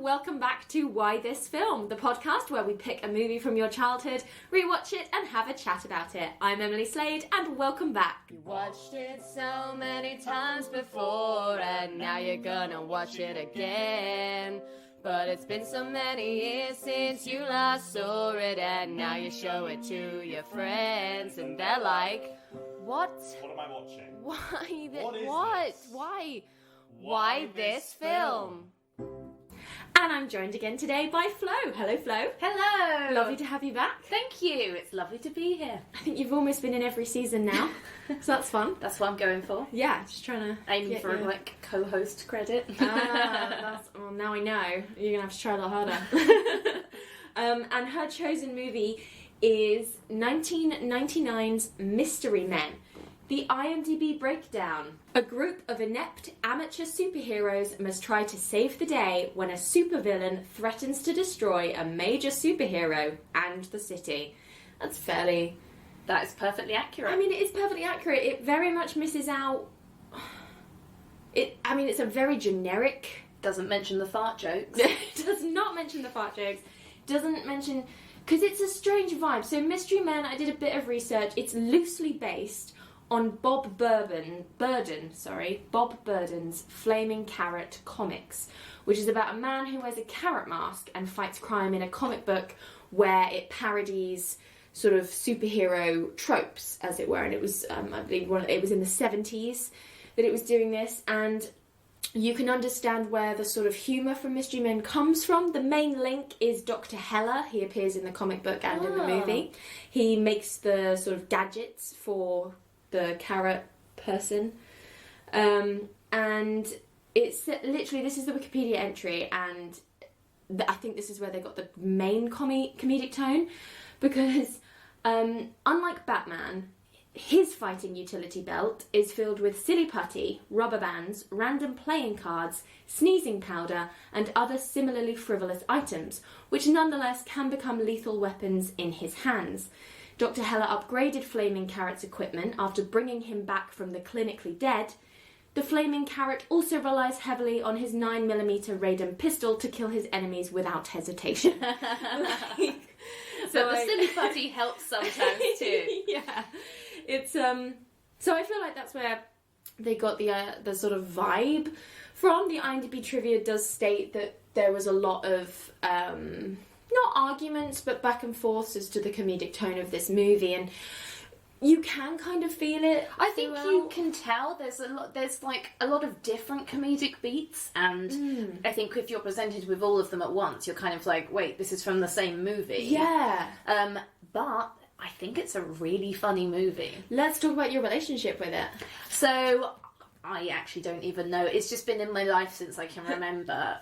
welcome back to Why This Film, the podcast where we pick a movie from your childhood, rewatch it and have a chat about it. I'm Emily Slade and welcome back. You watched it so many times before and now you're gonna watch it again. But it's been so many years since you last saw it and now you show it to your friends and they're like, what? What am I watching? Why this? What is this? Why this film? And I'm joined again today by Flo. Hello, Flo. Hello. Lovely to have you back. Thank you. It's lovely to be here. I think you've almost been in every season now, so that's fun. That's what I'm going for. Yeah, just trying to Aiming for you. like co-host credit. Well, now I know. You're gonna have to try a lot harder. And her chosen movie is 1999's Mystery Men. The IMDb breakdown. A group of inept amateur superheroes must try to save the day when a supervillain threatens to destroy a major superhero and the city. That is perfectly accurate. I mean, it is perfectly accurate. It very much misses out... it's a very generic... Doesn't mention the fart jokes. It does not mention the fart jokes. Doesn't mention... Because it's a strange vibe. So Mystery Men, I did a bit of research. It's loosely based on Bob Burden's Flaming Carrot comics, which is about a man who wears a carrot mask and fights crime in a comic book where it parodies sort of superhero tropes, as it were. And it was, I believe, it was in the 70s that it was doing this, and you can understand where the sort of humour from Mystery Men comes from. The main link is Dr. Heller. He appears in the comic book and in the movie. He makes the sort of gadgets for the carrot person. And it's literally, this is the Wikipedia entry, and I think this is where they got the main comedic tone, because unlike Batman, his fighting utility belt is filled with silly putty, rubber bands, random playing cards, sneezing powder, and other similarly frivolous items, which nonetheless can become lethal weapons in his hands. Dr. Heller upgraded Flaming Carrot's equipment after bringing him back from the clinically dead. The Flaming Carrot also relies heavily on his 9mm Radom pistol to kill his enemies without hesitation. But the silly putty helps sometimes too. Yeah. It's so I feel like that's where they got the sort of vibe from. The IMDb trivia does state that there was a lot of not arguments but back and forth as to the comedic tone of this movie, and you can kind of feel it. I think you can tell there's like a lot of different comedic beats, and I think if you're presented with all of them at once, you're kind of like, wait, this is from the same movie. Yeah. But I think it's a really funny movie. Let's talk about your relationship with it. So, I actually don't even know. It's just been in my life since I can remember.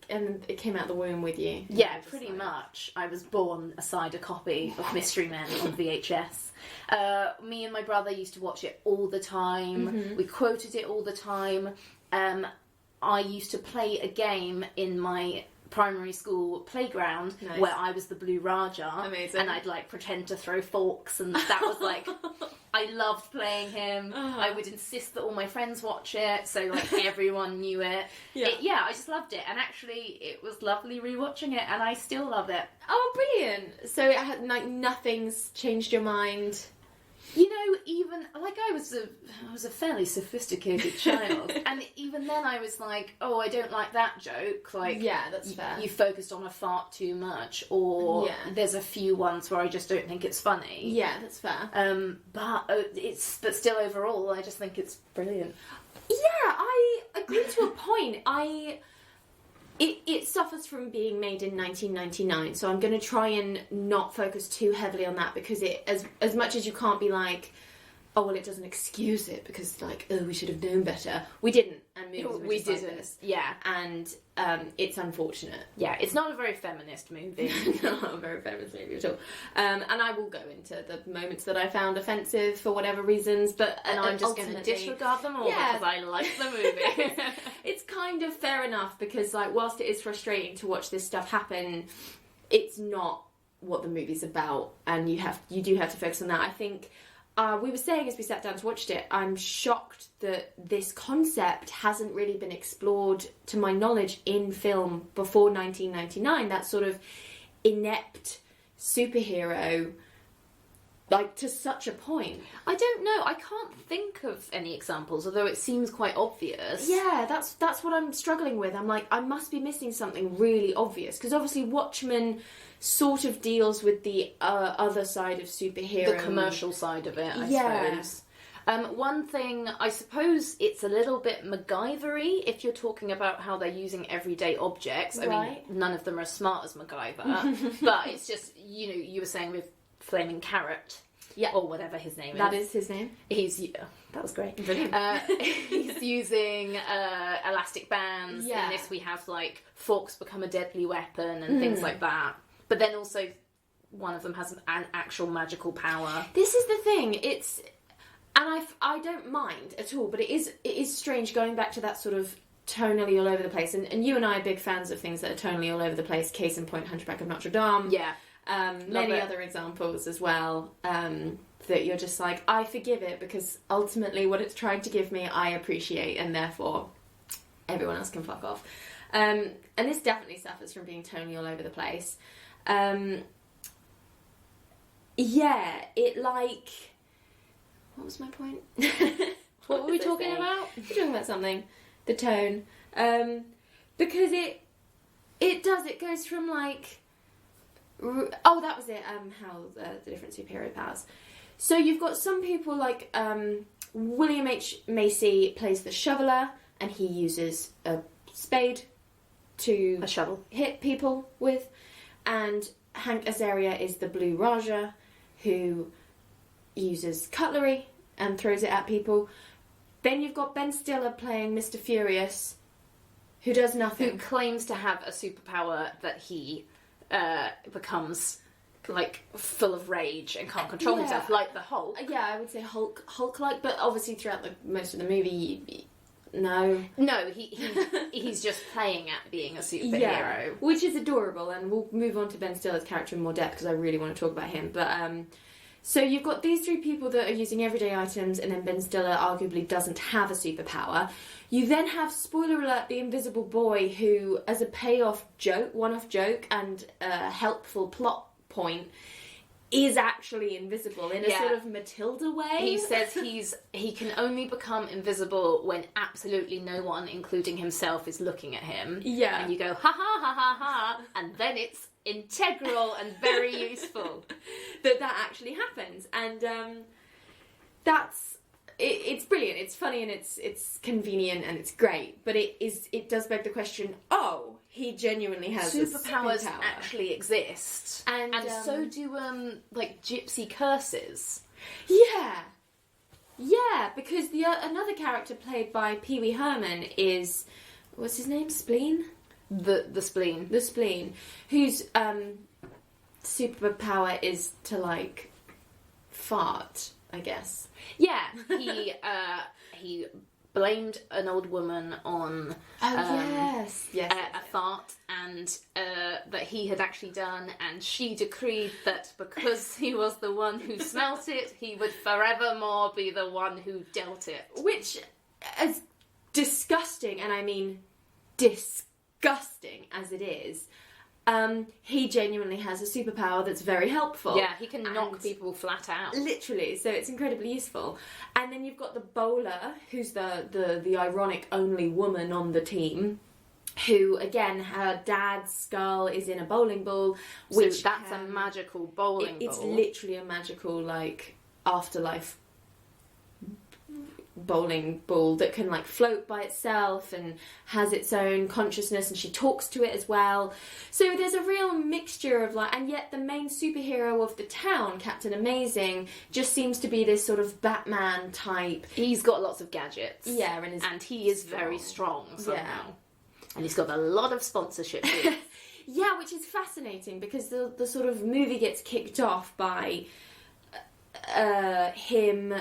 And it came out the womb with you. Yeah, pretty much. I was born aside a copy of Mystery Men on VHS. Me and my brother used to watch it all the time. Mm-hmm. We quoted it all the time. I used to play a game in my primary school playground where I was the Blue Raja. Amazing. And I'd like pretend to throw forks, and that was like I loved playing him. I would insist that all my friends watch it, so like everyone knew it. Yeah. I just loved it, and actually it was lovely rewatching it, and I still love it. Oh, brilliant. So it had like nothing's changed your mind. You know, even like I was a fairly sophisticated child, and even then I was like, oh, I don't like that joke. Like, yeah, that's fair. You focused on a fart too much, or there's a few ones where I just don't think it's funny. Yeah, that's fair. But still overall, I just think it's brilliant. Yeah, I agree to a point. It suffers from being made in 1999, so I'm going to try and not focus too heavily on that, because it, as much as you can't be like, oh, well, it doesn't excuse it, because, like, oh, we should have known better. We didn't, and we didn't. Like this. Yeah. And it's unfortunate. Yeah, it's not a very feminist movie. Not a very feminist movie at all. And I will go into the moments that I found offensive for whatever reasons, and I'm just going to disregard them all because I like the movie. It's kind of fair enough, because, like, whilst it is frustrating to watch this stuff happen, it's not what the movie's about, and you do have to focus on that. I think we were saying as we sat down to watch it, I'm shocked that this concept hasn't really been explored, to my knowledge, in film before 1999. That sort of inept superhero, like, to such a point. I don't know. I can't think of any examples, although it seems quite obvious. Yeah, that's what I'm struggling with. I'm like, I must be missing something really obvious, because obviously Watchmen sort of deals with the other side of superhero, The commercial side of it, I suppose. One thing, I suppose it's a little bit MacGyver-y if you're talking about how they're using everyday objects. I mean, none of them are as smart as MacGyver, but it's just, you know, you were saying with Flaming Carrot, or whatever his name is. That is his name. That was great. Brilliant. He's using elastic bands. Yeah. In this we have, like, forks become a deadly weapon and things like that. But then also, one of them has an actual magical power. This is the thing. And I don't mind at all, but it is strange going back to that sort of tonally all over the place. And you and I are big fans of things that are tonally all over the place. Case in point, Hunchback of Notre Dame. Yeah. Many other examples as well. That you're just like, I forgive it because ultimately what it's trying to give me, I appreciate, and therefore everyone else can fuck off. And this definitely suffers from being tonally all over the place. Yeah, it like... What was my point? What were we talking about? We're talking about something. The tone. Because it goes from like... Oh, that was it. How the different superhero powers. So you've got some people like William H. Macy plays the shoveler, and he uses a spade to A shovel. hit people with, and Hank Azaria is the Blue Raja, who uses cutlery and throws it at people. Then you've got Ben Stiller playing Mr. Furious, who does nothing. Who claims to have a superpower that he becomes, like, full of rage and can't control himself, like the Hulk. Yeah, I would say Hulk-like, but obviously throughout most of the movie, no. No, he's just playing at being a superhero. Yeah, which is adorable, and we'll move on to Ben Stiller's character in more depth because I really want to talk about him. But so you've got these three people that are using everyday items, and then Ben Stiller arguably doesn't have a superpower. You then have, spoiler alert, the Invisible Boy, who, as a one-off joke, and a helpful plot point, is actually invisible in a sort of Matilda way. He says he can only become invisible when absolutely no one, including himself, is looking at him. Yeah. And you go, ha ha ha ha ha, and then it's integral and very useful that actually happens. And it's brilliant, it's funny, and it's convenient, and it's great, but it does beg the question, he genuinely has superpowers a superpower. Actually exist, and so do like gypsy curses. Yeah, because another character played by Pee Wee Herman is, what's his name, Spleen? The Spleen. The Spleen, whose superpower is to, like, fart, I guess. Yeah, he blamed an old woman on a fart, and that he had actually done, and she decreed that because he was the one who smelt it, he would forevermore be the one who dealt it. Which, as disgusting, and I mean disgusting as it is, he genuinely has a superpower that's very helpful. Yeah, he can knock people flat out. Literally, so it's incredibly useful. And then you've got the bowler, who's the ironic only woman on the team, who, again, her dad's skull is in a bowling ball. Which that's a magical bowling ball. It's literally a magical, like, afterlife bowling ball that can, like, float by itself and has its own consciousness, and she talks to it as well. So there's a real mixture of, like, and yet the main superhero of the town, Captain Amazing, just seems to be this sort of Batman type. He's got lots of gadgets. Yeah, and he is very strong somehow. Yeah. And he's got a lot of sponsorship deals. Yeah, which is fascinating because the sort of movie gets kicked off by him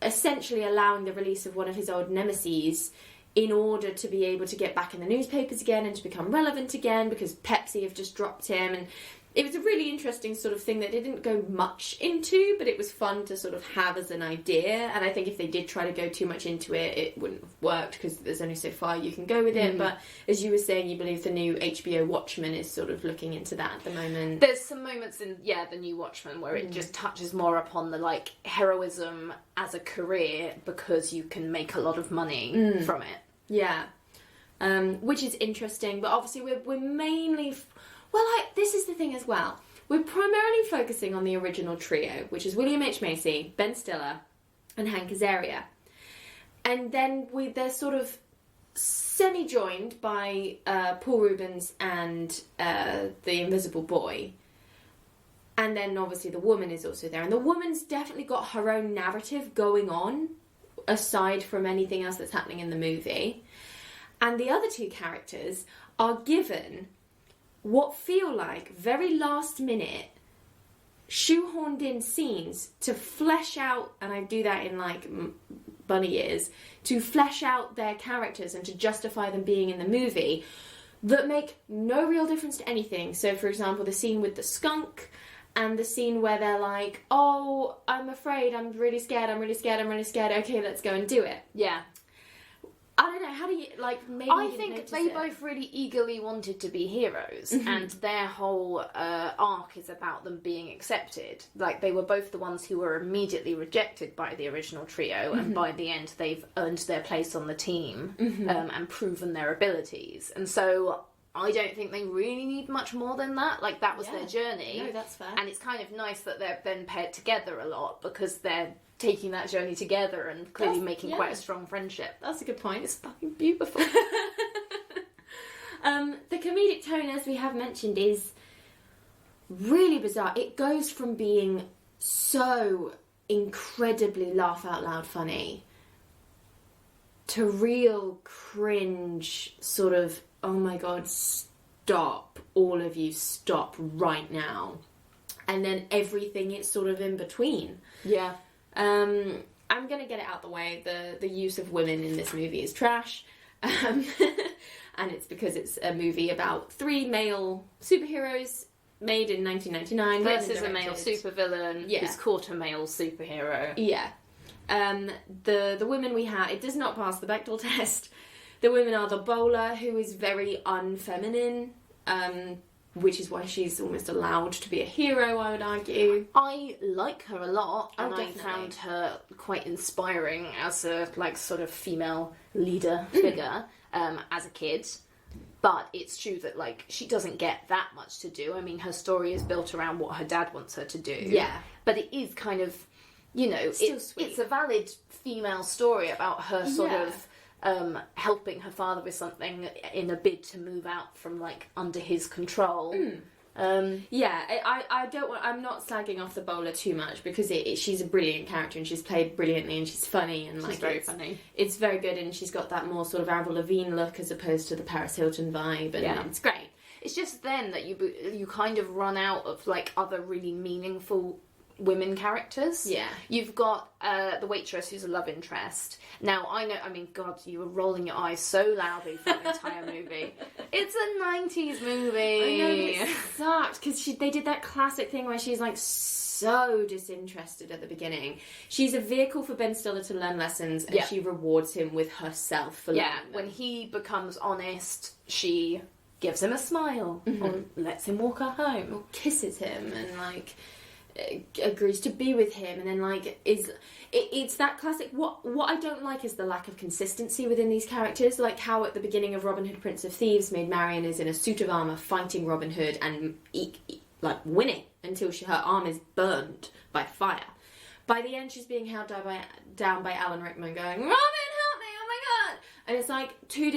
essentially allowing the release of one of his old nemeses in order to be able to get back in the newspapers again and to become relevant again, because Pepsi have just dropped him, and it was a really interesting sort of thing that they didn't go much into, but it was fun to sort of have as an idea. And I think if they did try to go too much into it, it wouldn't have worked because there's only so far you can go with it. But as you were saying, you believe the new HBO Watchmen is sort of looking into that at the moment. There's some moments in, the new Watchmen where it just touches more upon the, like, heroism as a career because you can make a lot of money from it. Yeah. Which is interesting, but obviously we're mainly... this is the thing as well. We're primarily focusing on the original trio, which is William H. Macy, Ben Stiller, and Hank Azaria. And then they're sort of semi-joined by Paul Rubens and the Invisible Boy. And then obviously the woman is also there. And the woman's definitely got her own narrative going on, aside from anything else that's happening in the movie. And the other two characters are given what feel like very last minute shoehorned in scenes to flesh out, and I do that in like bunny ears, to flesh out their characters and to justify them being in the movie that make no real difference to anything. So for example, the scene with the skunk and the scene where they're like, oh, I'm afraid, I'm really scared, okay, let's go and do it. Yeah. I don't know, how do you, like, maybe I you didn't think notice they both really eagerly wanted to be heroes, and their whole arc is about them being accepted. Like, they were both the ones who were immediately rejected by the original trio, and by the end they've earned their place on the team and proven their abilities. And so I don't think they really need much more than that. Like, that was their journey. No, that's fair. And it's kind of nice that they're then paired together a lot, because they're taking that journey together and clearly making quite a strong friendship. That's a good point. It's fucking beautiful. The comedic tone, as we have mentioned, is really bizarre. It goes from being so incredibly laugh out loud funny to real cringe sort of, oh my god, stop, all of you, stop right now. And then everything is sort of in between. Yeah. I'm going to get it out the way. The use of women in this movie is trash. And it's because it's a movie about 3 male superheroes made in 1999. Versus a male supervillain who's caught a male superhero. Yeah. The women we have, it does not pass the Bechdel test. The women are the bowler, who is very unfeminine, which is why she's almost allowed to be a hero, I would argue. I like her a lot, and definitely. I found her quite inspiring as a, like, sort of female leader figure as a kid. But it's true that, like, she doesn't get that much to do. I mean, her story is built around what her dad wants her to do. Yeah. But it is kind of, you know, it's a valid female story about her sort of helping her father with something in a bid to move out from, like, under his control. I'm not slagging off the bowler too much because she's a brilliant character and she's played brilliantly and she's funny and she's very funny. It's very good, and she's got that more sort of Avril Lavigne look as opposed to the Paris Hilton vibe, and it's great. It's just then that you kind of run out of, like, other really meaningful women characters. Yeah. You've got the waitress who's a love interest. Now, I mean, God, you were rolling your eyes so loudly for the entire movie. It's a 90s movie. I know, it sucked, because they did that classic thing where she's, like, so disinterested at the beginning. She's a vehicle for Ben Stiller to learn lessons, and she rewards him with herself for learning them. When he becomes honest, she gives him a smile, or lets him walk her home. Or kisses him, and, like, agrees to be with him, and then, like, it's that classic. What I don't like is the lack of consistency within these characters, like how at the beginning of Robin Hood Prince of Thieves, Maid Marian is in a suit of armour fighting Robin Hood and like winning until her arm is burned by fire. By the end, she's being held down by Alan Rickman going, Robin, help me, oh my god. And it's like two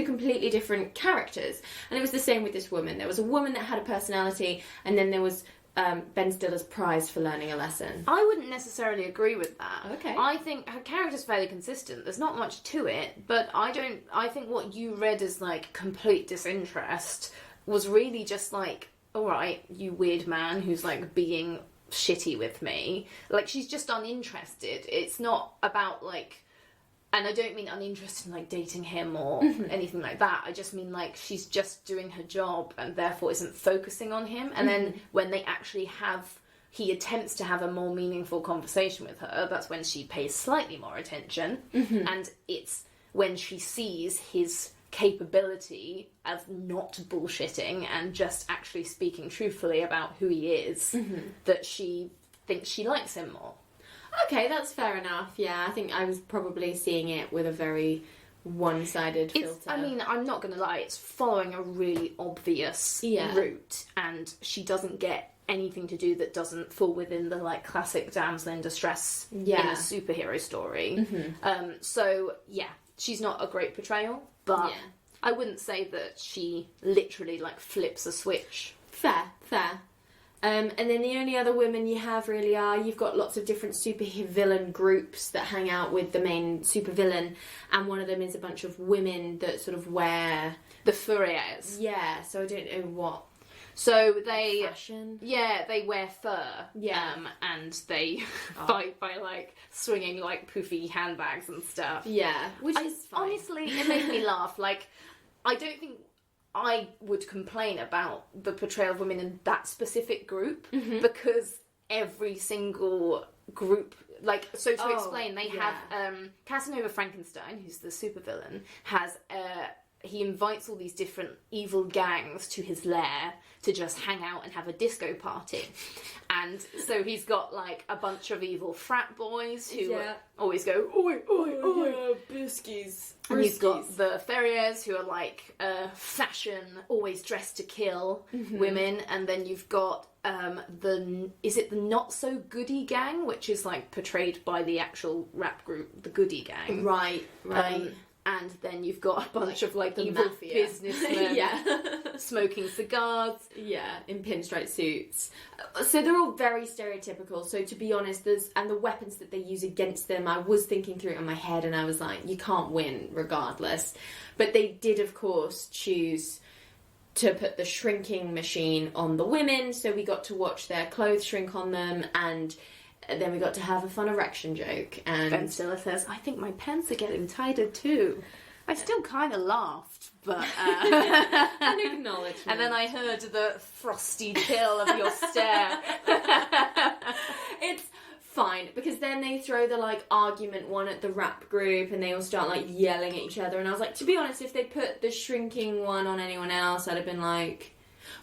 completely different characters. And it was the same with this woman. There was a woman that had a personality, and then there was Ben Stiller's prize for learning a lesson. I wouldn't necessarily agree with that. Okay. I think her character's fairly consistent. There's not much to it, but I think what you read as, like, complete disinterest was really just like, alright, you weird man who's, like, being shitty with me. Like, she's just uninterested. It's not about, like, And I don't mean uninterested in, like, dating him or anything like that. I just mean, like, she's just doing her job and therefore isn't focusing on him. And then when they actually he attempts to have a more meaningful conversation with her, that's when she pays slightly more attention. And it's when she sees his capability of not bullshitting and just actually speaking truthfully about who he is, that she thinks she likes him more. Okay, that's fair enough. Yeah, I think I was probably seeing it with a very one-sided filter. I mean, I'm not going to lie, it's following a really obvious route, and she doesn't get anything to do that doesn't fall within the, like, classic damsel in distress in a superhero story. So, yeah, she's not a great portrayal, but I wouldn't say that she literally, like, flips a switch. Fair. And then the only other women you have really you've got lots of different supervillain groups that hang out with the main supervillain, and one of them is a bunch of women that sort of wear... The furriers. Yeah, so I don't know what... So they... Fashion? Yeah, they wear fur. Yeah. And they fight by, like, swinging, like, poofy handbags and stuff. Yeah, which is fine. Honestly, it made me laugh. Like, I don't think I would complain about the portrayal of women in that specific group, because every single group, like, so to explain, they have Casanova Frankenstein, who's the supervillain, has he invites all these different evil gangs to his lair to just hang out and have a disco party. And so he's got, like, a bunch of evil frat boys who always go, oi, oi, oi. Yeah, biskies. And you've got the Ferriers, who are, like, fashion, always dressed to kill women. And then you've got is it the Not So Goody Gang, which is, like, portrayed by the actual rap group, the Goody Gang. Right. And then you've got a bunch of, like, evil businessmen smoking cigars. Yeah, in pinstripe suits. So they're all very stereotypical. So to be honest, and the weapons that they use against them, I was thinking through it in my head and I was like, you can't win regardless. But they did, of course, choose to put the shrinking machine on the women. So we got to watch their clothes shrink on them, and then we got to have a fun erection joke. And Ben Stiller says, I think my pants are getting tighter too. I still kind of laughed, but... An acknowledgement. And then I heard the frosty chill of your stare. It's fine, because then they throw the, like, argument one at the rap group, and they all start, like, yelling at each other. And I was like, to be honest, if they put the shrinking one on anyone else, I'd have been like...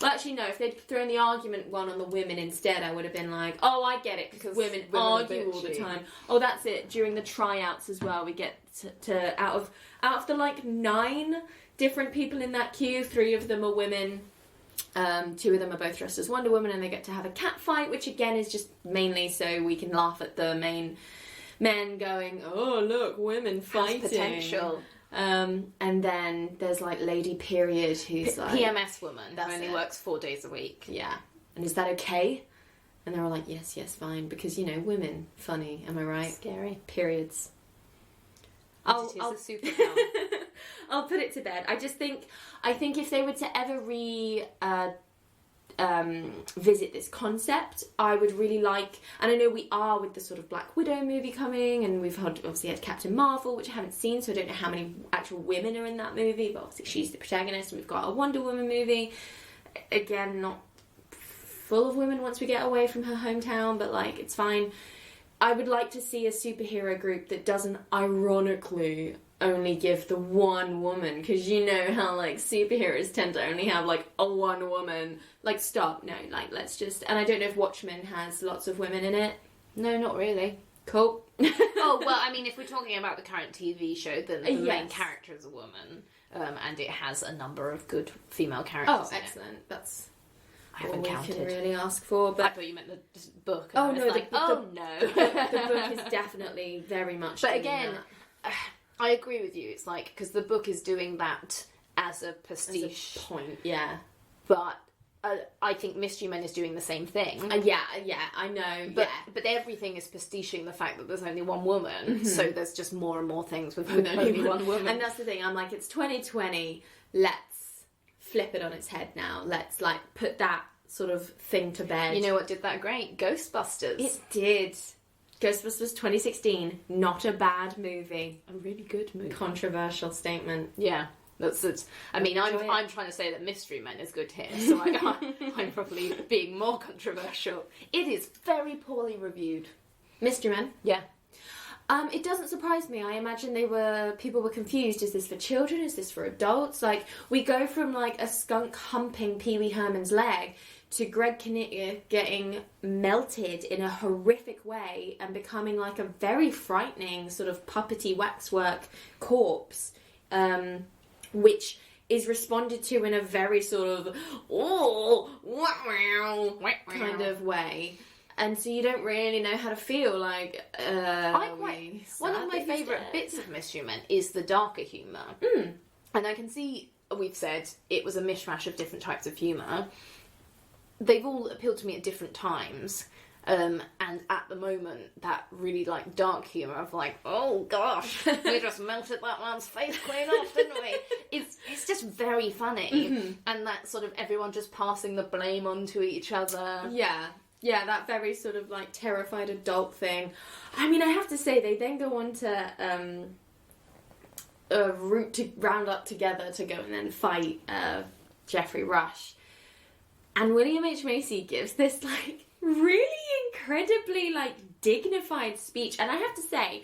Well, actually, no. If they'd thrown the argument one on the women instead, I would have been like, oh, I get it, because women argue all the time. Oh, that's it. During the tryouts as well, we get to out of the, like, 9 different people in that queue, 3 of them are women. 2 of them are both dressed as Wonder Woman, and they get to have a cat fight, which again is just mainly so we can laugh at the main men going, oh, look, women fighting. Has potential. And then there's, like, Lady Period, who's like... PMS woman, who only works 4 days a week. Yeah. And is that okay? And they're all like, yes, yes, fine. Because, you know, women, funny, am I right? Scary. Periods. I'll a superpower. I'll put it to bed. I think if they were to ever visit this concept, I would really like, and I know we are with the sort of Black Widow movie coming, and we've obviously had Captain Marvel, which I haven't seen, so I don't know how many actual women are in that movie, but obviously she's the protagonist, and we've got a Wonder Woman movie, again, not full of women once we get away from her hometown, but, like, it's fine. I would like to see a superhero group that doesn't ironically only give the one woman, because you know how, like, superheroes tend to only have, like, a one woman. Like, stop. No, like, let's just... And I don't know if Watchmen has lots of women in it. No, not really. Cool. Oh, well, I mean, if we're talking about the current TV show, then the main character is a woman, and it has a number of good female characters. Oh, excellent. That's... I haven't counted. Can really ask for, but I thought you meant the book. Oh no, like, no, the book is definitely very much. But again, I agree with you. It's like, because the book is doing that as a prestige point, yeah. But I think Mystery Men is doing the same thing. Yeah, I know. But everything is prestiging the fact that there's only one woman. So there's just more and more things with only one woman. And that's the thing. I'm like, it's 2020. Let's flip it on its head now. Let's, like, put that sort of thing to bed. You know what did that great? Ghostbusters. It did. Ghostbusters 2016, not a bad movie. A really good movie. Controversial statement. Yeah. That's it. I mean, I'm trying to say that Mystery Men is good here, so I'm probably being more controversial. It is very poorly reviewed. Mystery Men? Yeah. It doesn't surprise me. I imagine people were confused. Is this for children? Is this for adults? Like, we go from like a skunk humping Pee Wee Herman's leg to Greg Kinnear getting melted in a horrific way and becoming like a very frightening sort of puppety waxwork corpse, which is responded to in a very sort of kind of way. And so you don't really know how to feel. Like, one of my favourite bits of Mystery Men is the darker humour. And I can see, we've said, it was a mishmash of different types of humour. They've all appealed to me at different times. And at the moment, that really, like, dark humour of, like, oh, gosh, we just melted that man's face clean off, didn't we? It's just very funny. And that sort of everyone just passing the blame onto each other. Yeah, that very sort of, like, terrified adult thing. I mean, I have to say, they then go on to round up together to go and then fight Jeffrey Rush. And William H. Macy gives this, like, really incredibly, like, dignified speech. And I have to say,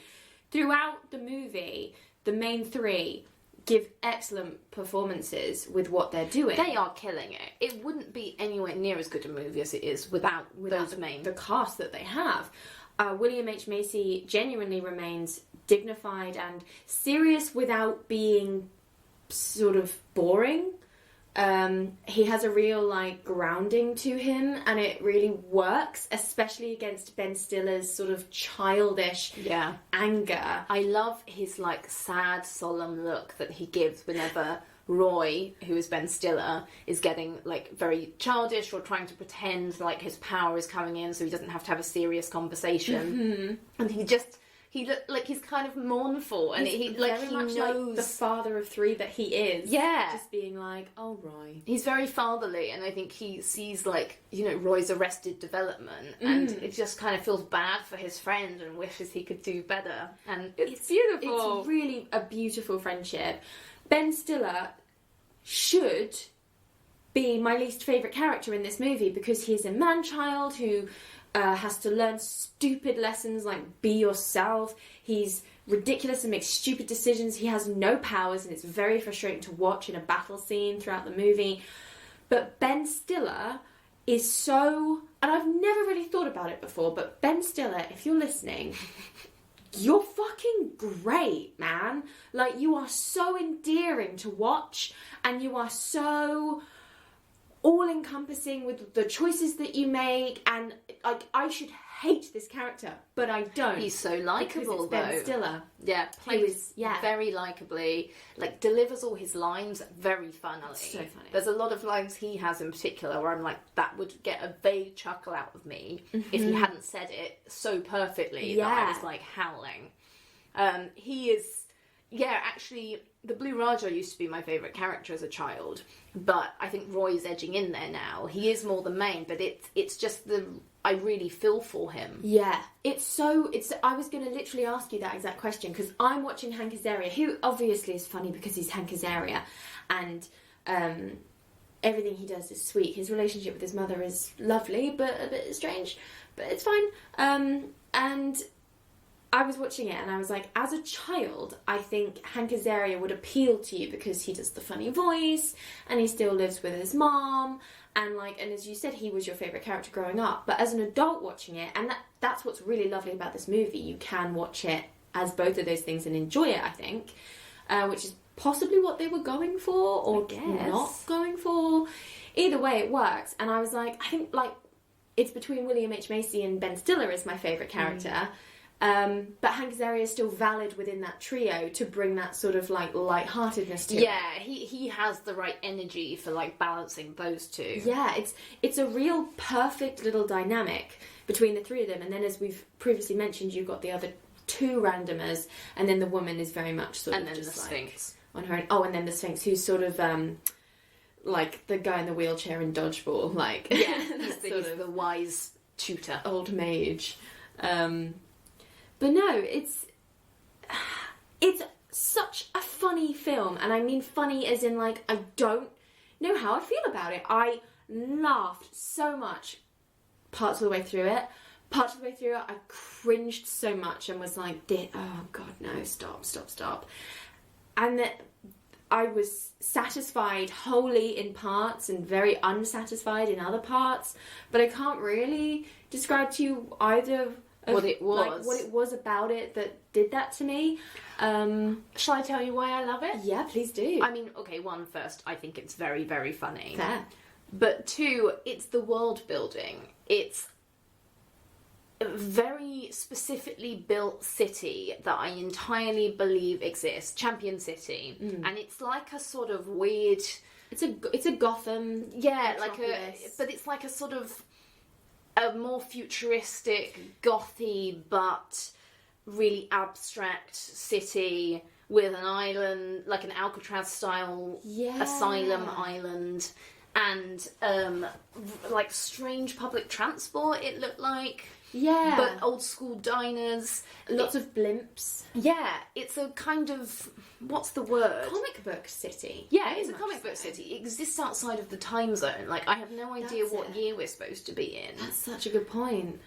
throughout the movie, the main three give excellent performances with what they're doing. They are killing it. It wouldn't be anywhere near as good a movie as it is without those main... The cast that they have. William H. Macy genuinely remains dignified and serious without being sort of boring. He has a real, like, grounding to him, and it really works, especially against Ben Stiller's sort of childish anger. I love his, like, sad, solemn look that he gives whenever Roy, who is Ben Stiller, is getting, like, very childish or trying to pretend like his power is coming in so he doesn't have to have a serious conversation. And he looked like he's kind of mournful, and he knows like the father of three that he is. Yeah, just being like, oh, Roy. He's very fatherly, and I think he sees, like, you know, Roy's arrested development, and it just kind of feels bad for his friend and wishes he could do better. And it's beautiful. It's really a beautiful friendship. Ben Stiller should be my least favourite character in this movie because he's a man-child who has to learn stupid lessons like be yourself. He's ridiculous and makes stupid decisions. He has no powers, and it's very frustrating to watch in a battle scene throughout the movie. But Ben Stiller is so... And I've never really thought about it before, but Ben Stiller, if you're listening... You're fucking great, man. Like, you are so endearing to watch, and you are so all-encompassing with the choices that you make, and, like, I should hate this character, but I don't. He's so likeable, though. Ben Stiller. Yeah, plays very likeably, like, delivers all his lines very funnily. So funny. There's a lot of lines he has in particular where I'm like, that would get a vague chuckle out of me if he hadn't said it so perfectly that I was, like, howling. He is... Yeah, actually, the Blue Raja used to be my favourite character as a child, but I think Roy's edging in there now. He is more the main, but it's just I really feel for him. Yeah, I was going to literally ask you that exact question, because I'm watching Hank Azaria, who obviously is funny because he's Hank Azaria, and everything he does is sweet. His relationship with his mother is lovely, but a bit strange, but it's fine. And I was watching it and I was like, as a child, I think Hank Azaria would appeal to you because he does the funny voice and he still lives with his mom, and as you said, he was your favourite character growing up. But as an adult watching it, and that's what's really lovely about this movie, you can watch it as both of those things and enjoy it, I think, which is possibly what they were going for or not going for. Either way, it works. And I was like, I think, like, it's between William H. Macy and Ben Stiller as my favourite character. But Hank Azaria is still valid within that trio to bring that sort of, like, lightheartedness to it. Yeah, he has the right energy for, like, balancing those two. Yeah, it's a real perfect little dynamic between the three of them. And then, as we've previously mentioned, you've got the other two randomers, and then the woman is very much sort of just, the Sphinx. On her own. Oh, and then the Sphinx, who's sort of, like, the guy in the wheelchair in Dodgeball. Like, yeah, he's the wise tutor. Old mage. But no, it's such a funny film, and I mean funny as in like I don't know how I feel about it. I laughed so much parts of the way through it. Parts of the way through it, I cringed so much and was like, oh god, no, stop. And that I was satisfied wholly in parts and very unsatisfied in other parts, but I can't really describe to you either of what it was. Like, what it was about it that did that to me. Shall I tell you why I love it? Yeah, please do. I mean, okay, one, first, I think it's very, very funny. Fair. But two, it's the world building. It's a very specifically built city that I entirely believe exists, Champion City, and it's like a sort of weird. It's a Gotham. Yeah, metropolis. but it's like a sort of a more futuristic, gothy, but really abstract city with an island, like an Alcatraz-style asylum island, and like strange public transport. It looked like. Yeah. But old school diners. Lots of blimps. Yeah, it's a kind of, what's the word? Comic book city. Yeah, it's a comic book city. It exists outside of the time zone. Like, I have no idea what year we're supposed to be in. That's such a good point.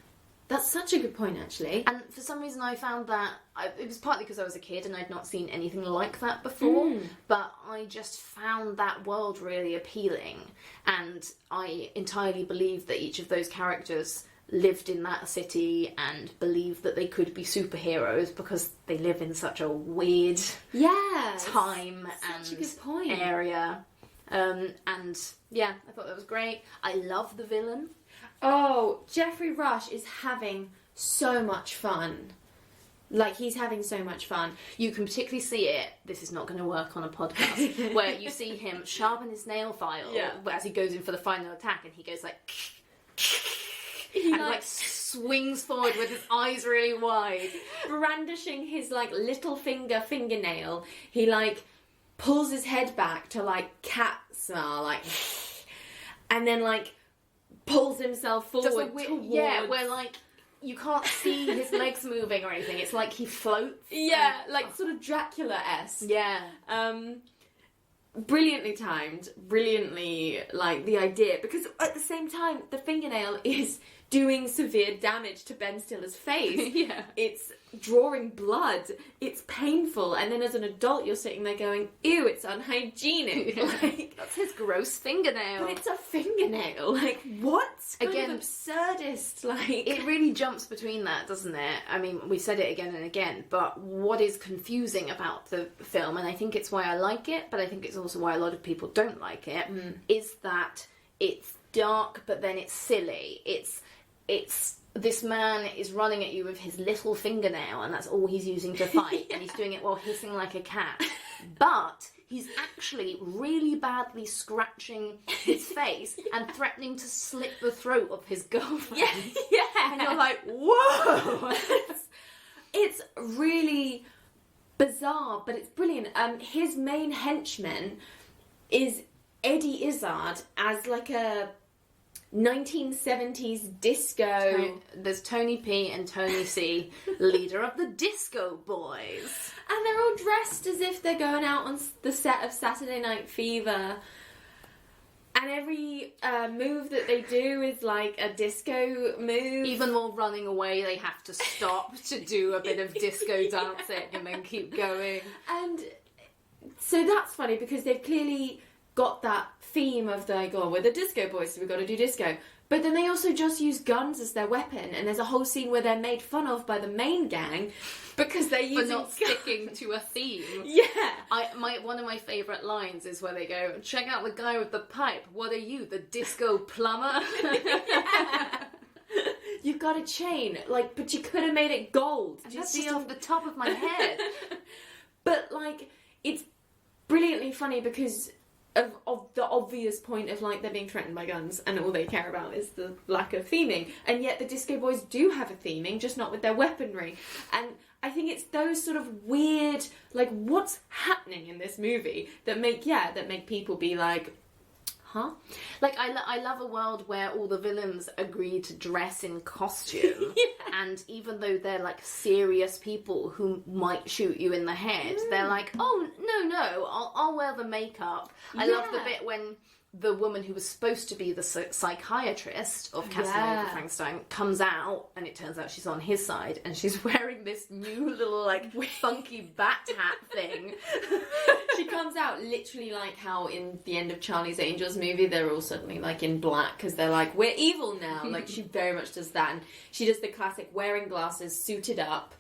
That's such a good point, actually. And for some reason I found that, it was partly because I was a kid and I'd not seen anything like that before, but I just found that world really appealing. And I entirely believe that each of those characters lived in that city and believed that they could be superheroes because they live in such a weird time and a good point. area. And yeah, I thought that was great. I love the villain. Oh, Jeffrey Rush is having so much fun. Like, he's having so much fun. You can particularly see it, this is not going to work on a podcast, where you see him sharpen his nail file as he goes in for the final attack, and he goes like... He like swings forward with his eyes really wide, brandishing his like little fingernail. He like pulls his head back to like cat smell, like, and then like pulls himself forward towards. Yeah, where like you can't see his legs moving or anything. It's like he floats. Yeah, like sort of Dracula-esque. Yeah. Brilliantly timed, brilliantly, like, the idea, because at the same time, the fingernail is doing severe damage to Ben Stiller's face. Yeah. It's drawing blood, it's painful, and then as an adult you're sitting there going, ew, it's unhygienic. Yeah. Like, that's his gross fingernail. but it's a fingernail, like, what? Kind Again, of absurdist, like... It really jumps between that, doesn't it? I mean, we said it again and again, but what is confusing about the film, and I think it's why I like it, but I think it's also why a lot of people don't like it, is that it's dark, but then it's silly. It's this man is running at you with his little fingernail, and that's all he's using to fight, and he's doing it while hissing like a cat. But he's actually really badly scratching his face and threatening to slit the throat of his girlfriend. Yeah. And you're like, whoa! It's really bizarre, but it's brilliant. His main henchman is Eddie Izzard as like a 1970s disco. There's Tony P and Tony C, leader of the Disco Boys. And they're all dressed as if they're going out on the set of Saturday Night Fever. And every move that they do is like a disco move. Even while running away, they have to stop to do a bit of disco dancing and then keep going. And so that's funny because they've clearly got that theme of like, oh, we're the disco boys, so we've got to do disco. But then they also just use guns as their weapon, and there's a whole scene where they're made fun of by the main gang because they're using but not sticking to a theme. Yeah. One of my favourite lines is where they go, check out the guy with the pipe. What are you, the disco plumber? Yeah. You've got a chain, like, but you could have made it gold. And that's just off the top of my head. But like, it's brilliantly funny because of the obvious point of like they're being threatened by guns and all they care about is the lack of theming, and yet the Disco Boys do have a theming, just not with their weaponry. And I think it's those sort of weird, like, what's happening in this movie that make people be like, huh? Like, I love a world where all the villains agree to dress in costume, and even though they're, like, serious people who might shoot you in the head, they're like, oh, no, I'll wear the makeup. I love the bit when the woman who was supposed to be the psychiatrist of Casanova Frankenstein comes out, and it turns out she's on his side, and she's wearing this new little, like, funky bat hat thing. She comes out literally like how in the end of Charlie's Angels movie, they're all suddenly, like, in black, because they're like, we're evil now. Like, she very much does that, and she does the classic wearing glasses, suited up,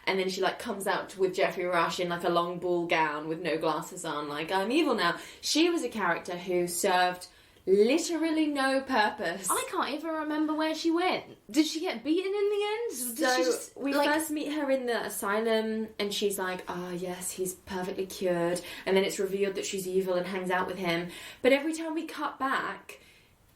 and then she, like, comes out with Jeffrey Rush in, like, a long ball gown with no glasses on, like, I'm evil now. She was a character who served literally no purpose. I can't even remember where she went. Did she get beaten in the end? Did So she just, we first meet her in the asylum, and she's like, oh, yes, he's perfectly cured. And then it's revealed that she's evil and hangs out with him. But every time we cut back,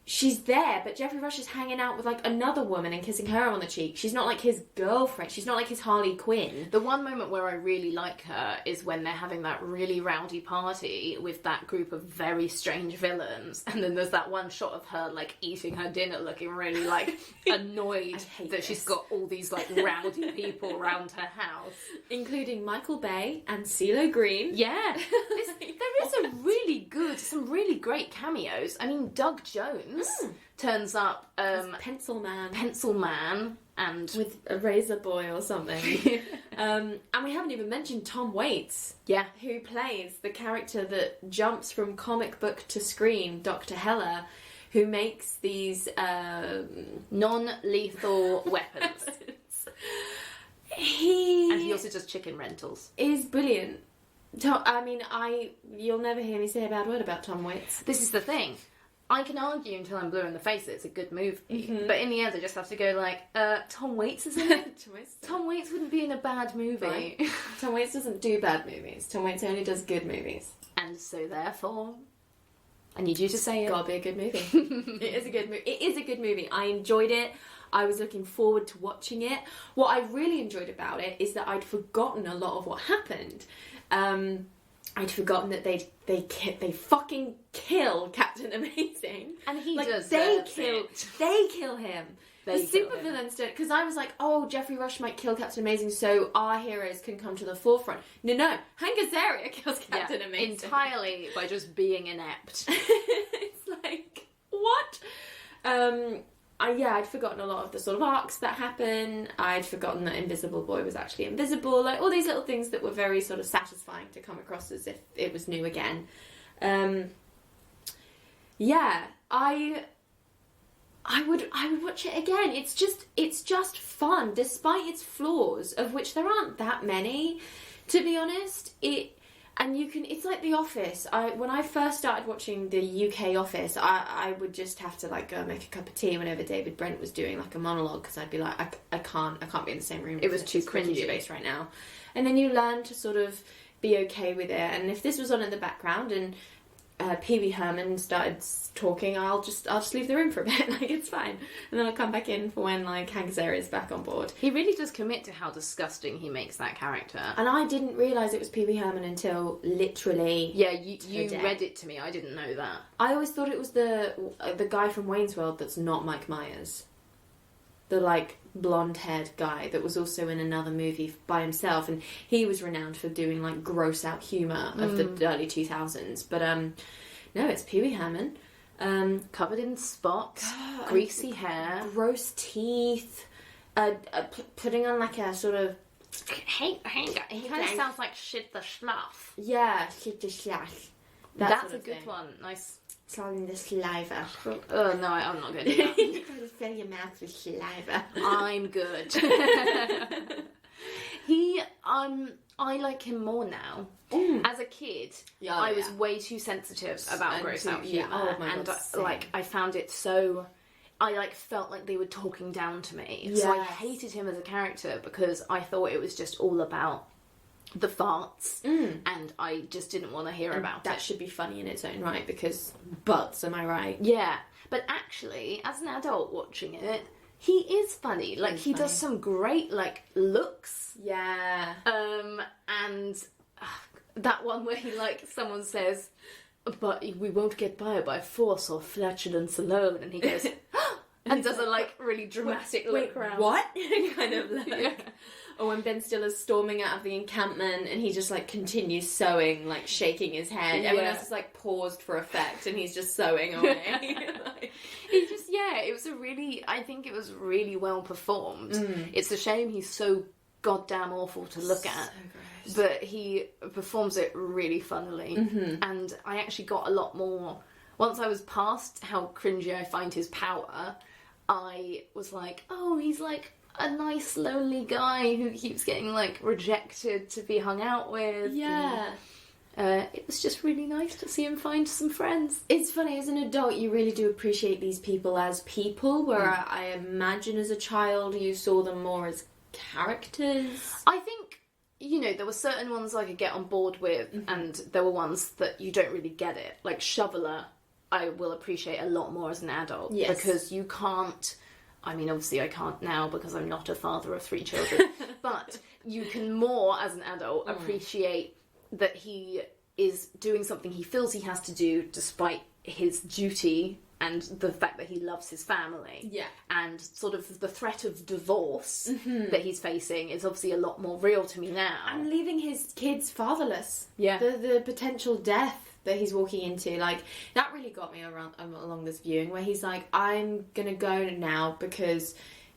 she's there, but Jeffrey Rush is hanging out with, like, another woman and kissing her on the cheek. She's not, like, his girlfriend. She's not, like, his Harley Quinn. The one moment where I really like her is when they're having that really rowdy party with that group of very strange villains, and then there's that one shot of her, like, eating her dinner looking really, like, annoyed that she's got all these, like, rowdy people around her house. Including Michael Bay and CeeLo Green. Yeah. There is some really great cameos. I mean, Doug Jones turns up Pencil Man and with a razor boy or something. And we haven't even mentioned Tom Waits, who plays the character that jumps from comic book to screen, Dr. Heller, who makes these non-lethal weapons. And he also does chicken rentals. Is brilliant. You'll never hear me say a bad word about Tom Waits. This is the thing. I can argue until I'm blue in the face that it's a good movie, but in the end I just have to go like, Tom Waits is in it? Tom Waits wouldn't be in a bad movie. Right. Tom Waits doesn't do bad movies. Tom Waits only does good movies. And so therefore, I need you to say it. Gotta be a good movie. It is a good movie. It is a good movie. I enjoyed it. I was looking forward to watching it. What I really enjoyed about it is that I'd forgotten a lot of what happened. I'd forgotten that they fucking kill Captain Amazing, and he does. They kill him. The supervillains don't, because I was like, oh, Jeffrey Rush might kill Captain Amazing, so our heroes can come to the forefront. No, Hank Azaria kills Captain Amazing entirely by just being inept. It's like, what? I'd forgotten a lot of the sort of arcs that happen. I'd forgotten that Invisible Boy was actually invisible. Like, all these little things that were very sort of satisfying to come across as if it was new again. I would watch it again. It's just fun, despite its flaws, of which there aren't that many, to be honest. It's like The Office. When I first started watching the UK Office, I would just have to, like, go make a cup of tea whenever David Brent was doing, like, a monologue, because I'd be like, I can't be in the same room. It was too cringy space right now. And then you learn to sort of be okay with it. And if this was on in the background and Pee Wee Herman started talking, I'll just leave the room for a bit. Like, it's fine. And then I'll come back in for when, like, Hank Azaria is back on board. He really does commit to how disgusting he makes that character. And I didn't realise it was Pee Wee Herman until literally you read it to me. I didn't know that. I always thought it was the guy from Wayne's World that's not Mike Myers. The, like, blonde-haired guy that was also in another movie by himself, and he was renowned for doing, like, gross-out humour of the early 2000s. But, no, it's Pee Wee Herman. Covered in spots, greasy hair, gross teeth, putting on, like, a sort of... He kind of sounds like Shit the Schlaf. Yeah, Shit the Schlaf. That's a good one. Nice. Swallowing the saliva. Oh, no, I'm not good at that. You gotta fill your mouth with saliva. I'm good. I like him more now. As a kid, I was way too sensitive about gross out humour. I found it so... I, like, felt like they were talking down to me. Yes. So I hated him as a character because I thought it was just all about the farts, and I just didn't want to hear about it. That should be funny in its own right, because butts, am I right? Yeah, but actually, as an adult watching it, he is funny. Like, he does some great, like, looks. Yeah. And that one where he, like, someone says, but we won't get by force or flatulence alone. And he goes, and does a like really dramatic look around. What? kind of like. Yeah. Or when Ben Stiller's storming out of the encampment and he just like continues sewing, like shaking his head. Everyone else is like paused for effect and he's just sewing away. Like... He just, it was I think it was really well performed. It's a shame he's so goddamn awful to look at. Gross. But he performs it really funnily. And I actually got a lot more... Once I was past how cringy I find his power, I was like, oh, he's like a nice, lonely guy who keeps getting, like, rejected to be hung out with. Yeah. And, it was just really nice to see him find some friends. It's funny, as an adult, you really do appreciate these people as people, where I imagine as a child you saw them more as characters. I think, there were certain ones I could get on board with, and there were ones that you don't really get it. Like Shoveler, I will appreciate a lot more as an adult. Yes. Because you can't... I mean, obviously I can't now because I'm not a father of 3 children. But you can more, as an adult, appreciate that he is doing something he feels he has to do despite his duty and the fact that he loves his family. Yeah. And sort of the threat of divorce that he's facing is obviously a lot more real to me now. And leaving his kids fatherless. Yeah. The potential death that he's walking into, like, that really got me along this viewing, where he's like, I'm gonna go now because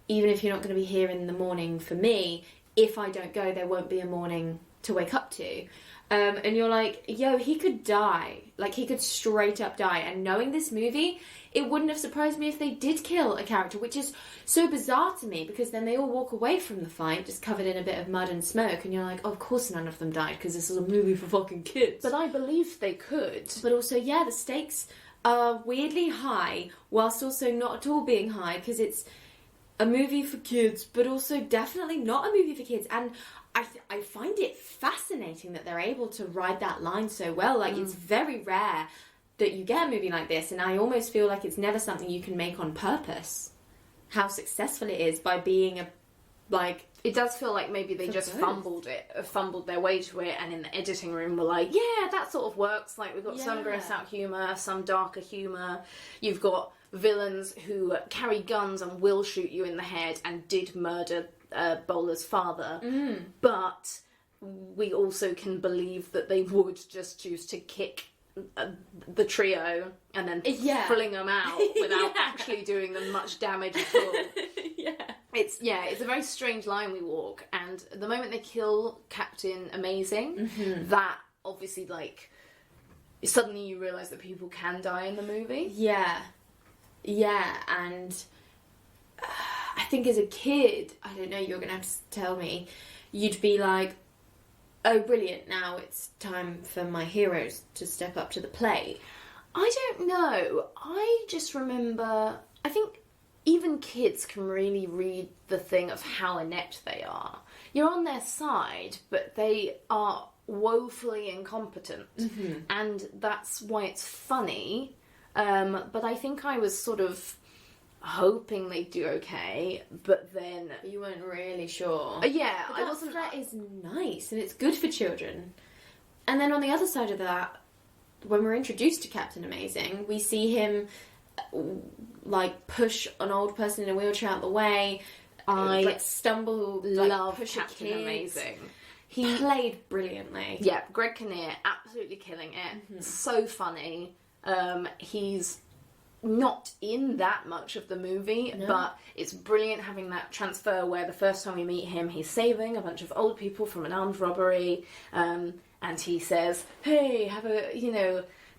even if you're not gonna be here in the morning for me, if I don't go, there won't be a morning to wake up to. And you're like, yo, he could die. Like, he could straight up die. And knowing this movie, it wouldn't have surprised me if they did kill a character, which is so bizarre to me, because then they all walk away from the fight just covered in a bit of mud and smoke, and you're like, oh, of course none of them died, because this is a movie for fucking kids. But I believe they could. But also, the stakes are weirdly high, whilst also not at all being high, because it's a movie for kids, but also definitely not a movie for kids. And I find it fascinating that they're able to ride that line so well. Like, it's very rare that you get a movie like this, and I almost feel like it's never something you can make on purpose. How successful it is by being it does feel like maybe they just fumbled their way to it, and in the editing room were like, yeah, that sort of works. Like, we've got some gross out humour, some darker humour. You've got villains who carry guns and will shoot you in the head and did murder Bowler's father, but we also can believe that they would just choose to kick the trio and then fling them out without actually doing them much damage at all. It's a very strange line we walk, and the moment they kill Captain Amazing, that obviously, like, suddenly you realise that people can die in the movie. And I think as a kid, I don't know, you're going to have to tell me, you'd be like, oh, brilliant, now it's time for my heroes to step up to the plate. I don't know. I just remember, I think even kids can really read the thing of how inept they are. You're on their side, but they are woefully incompetent. And that's why it's funny. But I think I was sort of hoping they'd do okay, but then... You weren't really sure. I wasn't... That is nice, and it's good for children. And then on the other side of that, when we're introduced to Captain Amazing, we see him, like, push an old person in a wheelchair out the way. I stumble, love push Captain Amazing. He played brilliantly. Yeah, Greg Kinnear, absolutely killing it. So funny. He's not in that much of the movie, but it's brilliant having that transfer where the first time we meet him, he's saving a bunch of old people from an armed robbery, and he says, hey,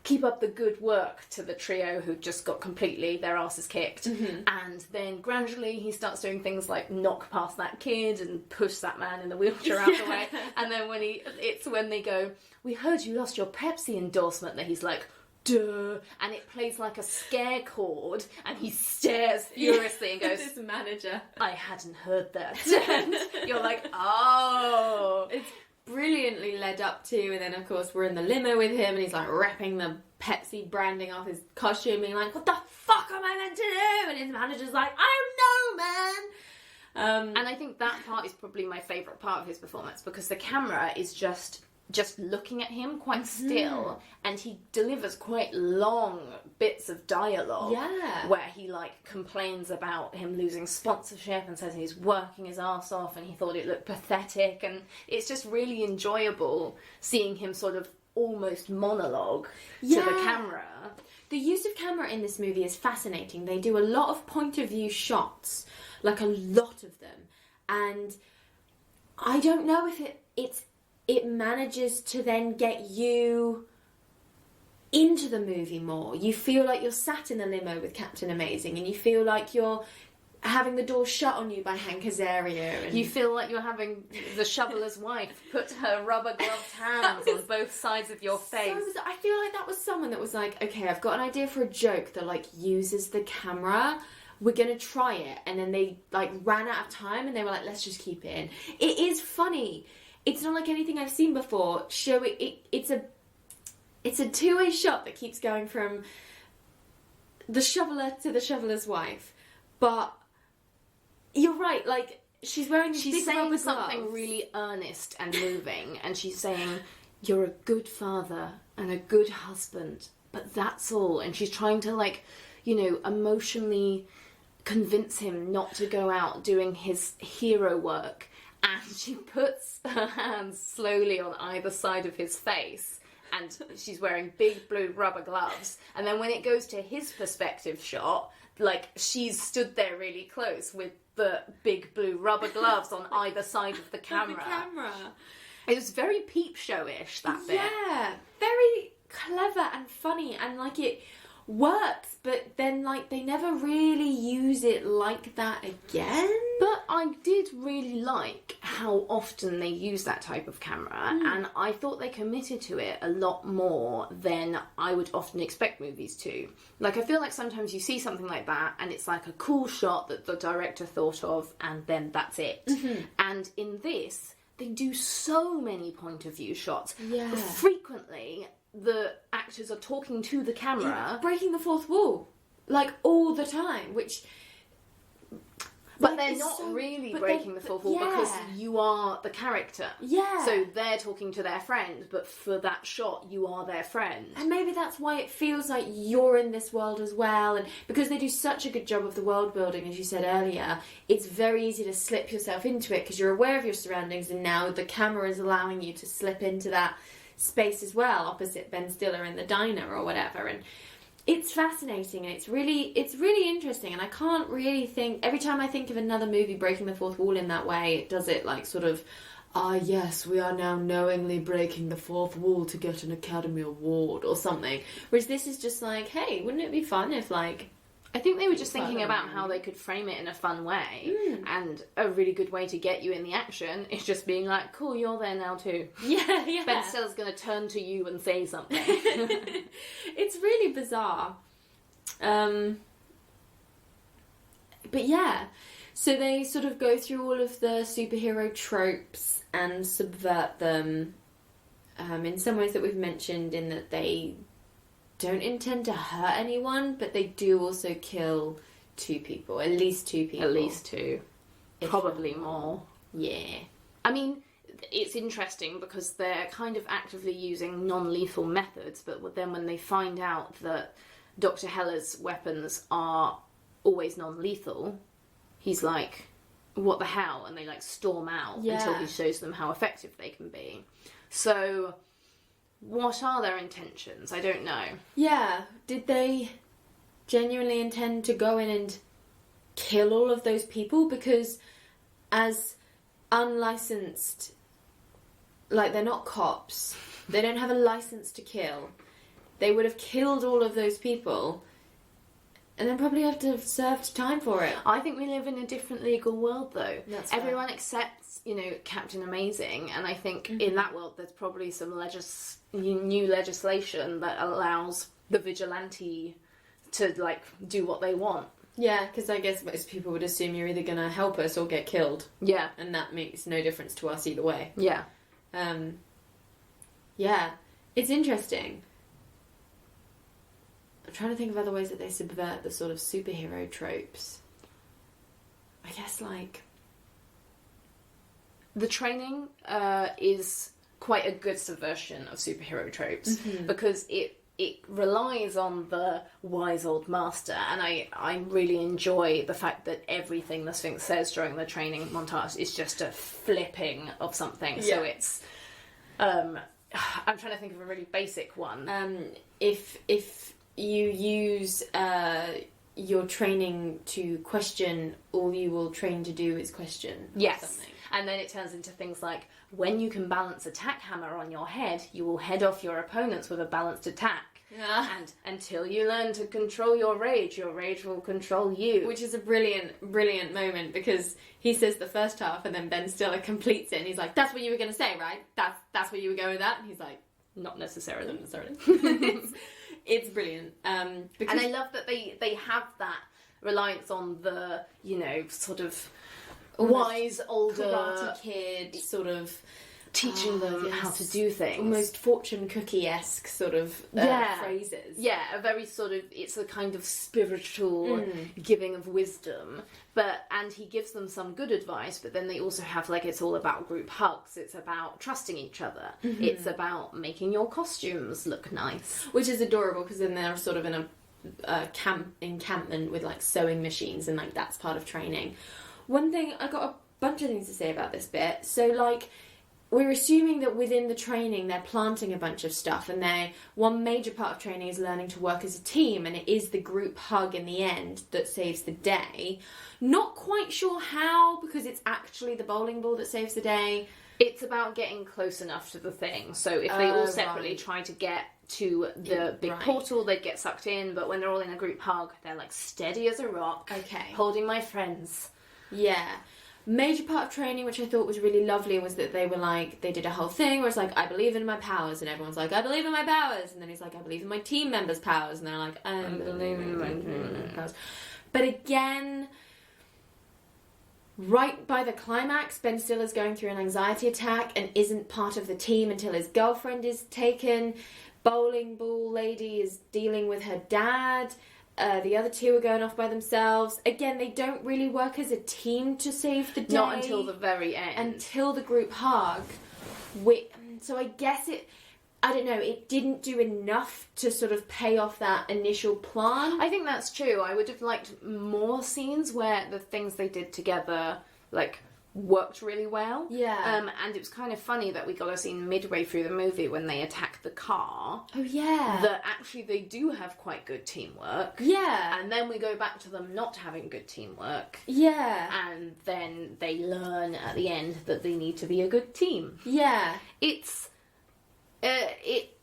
keep up the good work to the trio who just got completely their asses kicked. And then gradually he starts doing things like knock past that kid and push that man in the wheelchair out the way. And then when they go, we heard you lost your Pepsi endorsement, that he's like, duh, and it plays like a scare chord, and he stares furiously and goes, this manager, I hadn't heard that. And you're like, oh. It's brilliantly led up to, and then of course we're in the limo with him, and he's like ripping the Pepsi branding off his costume, being like, what the fuck am I meant to do? And his manager's like, I don't know, man. And I think that part is probably my favourite part of his performance, because the camera is just just looking at him quite still, and he delivers quite long bits of dialogue where he like complains about him losing sponsorship and says he's working his ass off and he thought it looked pathetic, and it's just really enjoyable seeing him sort of almost monologue to the camera. The use of camera in this movie is fascinating. They do a lot of point of view shots, like a lot of them, and I don't know if it manages to then get you into the movie more. You feel like you're sat in a limo with Captain Amazing, and you feel like you're having the door shut on you by Hank Azaria. And you feel like you're having the shoveler's wife put her rubber gloved hands on both sides of your face. I feel like that was someone that was like, okay, I've got an idea for a joke that like uses the camera. We're gonna try it. And then they like ran out of time and they were like, let's just keep it in. It is funny. It's not like anything I've seen before. It's a two-way shot that keeps going from the shoveler to the shoveler's wife. But you're right, like, she's wearing these big saying rubber something gloves. really earnest and moving, and she's saying, you're a good father and a good husband, but that's all. And she's trying to, like, you know, emotionally convince him not to go out doing his hero work. And she puts her hands slowly on either side of his face, and she's wearing big blue rubber gloves. And then when it goes to his perspective shot, like, she's stood there really close with the big blue rubber gloves on either side of the camera. It was very Peep Show-ish, that bit. Yeah, very clever and funny, and like it works, but then like they never really use it like that again. But I did really like how often they use that type of camera, and I thought they committed to it a lot more than I would often expect movies to. Like, I feel like sometimes you see something like that and it's like a cool shot that the director thought of, and then that's it. And in this, they do so many point of view shots. Yeah. Frequently, the actors are talking to the camera. Breaking the fourth wall. Like, all the time, which... But they're not really breaking the fourth wall because you are the character. Yeah. So they're talking to their friend, but for that shot, you are their friend. And maybe that's why it feels like you're in this world as well. And because they do such a good job of the world building, as you said earlier, it's very easy to slip yourself into it because you're aware of your surroundings, and now the camera is allowing you to slip into that space as well, opposite Ben Stiller in the diner or whatever. And it's fascinating, and it's really interesting, and I can't really think... Every time I think of another movie breaking the fourth wall in that way, it does it like sort of, yes, we are now knowingly breaking the fourth wall to get an Academy Award or something. Whereas this is just like, hey, wouldn't it be fun if like... I think they were just thinking about how they could frame it in a fun way, and a really good way to get you in the action is just being like, cool, you're there now too. Yeah. Ben Stiller's going to turn to you and say something. It's really bizarre. But yeah, so they sort of go through all of the superhero tropes and subvert them in some ways that we've mentioned, in that they don't intend to hurt anyone, but they do also kill two people. At least two people. At least two. Probably more. Yeah. I mean, it's interesting because they're kind of actively using non-lethal methods, but then when they find out that Dr. Heller's weapons are always non-lethal, he's like, what the hell? And they like storm out until he shows them how effective they can be. So... what are their intentions? I don't know. Yeah. Did they genuinely intend to go in and kill all of those people? Because as unlicensed... like, they're not cops. They don't have a license to kill. They would have killed all of those people and then probably have to have served time for it. I think we live in a different legal world, though. That's Everyone accepts, you know, Captain Amazing, and I think in that world there's probably some new legislation that allows the vigilante to, like, do what they want. Yeah, because I guess most people would assume you're either going to help us or get killed. Yeah. And that makes no difference to us either way. Yeah. Yeah. It's interesting. I'm trying to think of other ways that they subvert the sort of superhero tropes. I guess, like... the training is quite a good subversion of superhero tropes because it relies on the wise old master, and I really enjoy the fact that everything the Sphinx says during the training montage is just a flipping of something. So it's I'm trying to think of a really basic one. If you use your training to question, all you will train to do is question. Yes. Something. And then it turns into things like, when you can balance attack hammer on your head, you will head off your opponents with a balanced attack. Yeah. And until you learn to control your rage will control you. Which is a brilliant moment, because he says the first half and then Ben Stiller completes it and he's like, that's what you were going to say, right? That's what you were going with that? And he's like, not necessarily. It's brilliant. Because... And I love that they have that reliance on the, sort of wise older karate kid sort of teaching them how to do things. Almost fortune cookie-esque sort of phrases. Yeah, a very sort of, it's a kind of spiritual giving of wisdom. And he gives them some good advice, but then they also have, like, it's all about group hugs. It's about trusting each other. It's about making your costumes look nice. Which is adorable, because then they're sort of in a encampment with, like, sewing machines, and, like, that's part of training. One thing, I got a bunch of things to say about this bit. So, like, we're assuming that within the training they're planting a bunch of stuff, and one major part of training is learning to work as a team, and it is the group hug in the end that saves the day. Not quite sure how, because it's actually the bowling ball that saves the day. It's about getting close enough to the thing. So if they all separately try to get to the big portal, they get sucked in, but when they're all in a group hug, they're like steady as a rock. Okay. Holding my friends. Yeah. Major part of training, which I thought was really lovely, was that they were like, they did a whole thing where it's like, I believe in my powers, and everyone's like, I believe in my powers, and then he's like, I believe in my team members' powers, and they're like, I believe in my team members' powers. But again, right by the climax, Ben Stiller's going through an anxiety attack and isn't part of the team until his girlfriend is taken. Bowling ball lady is dealing with her dad. The other two are going off by themselves. Again, they don't really work as a team to save the day. Not until the very end. Until the group hug. So I guess it didn't do enough to sort of pay off that initial plan. I think that's true. I would have liked more scenes where the things they did together, like, worked really well. Yeah. And it was kind of funny that we got a scene midway through the movie when they attack the car. Oh, yeah. That actually they do have quite good teamwork. Yeah. And then we go back to them not having good teamwork. Yeah. And then they learn at the end that they need to be a good team. Yeah. It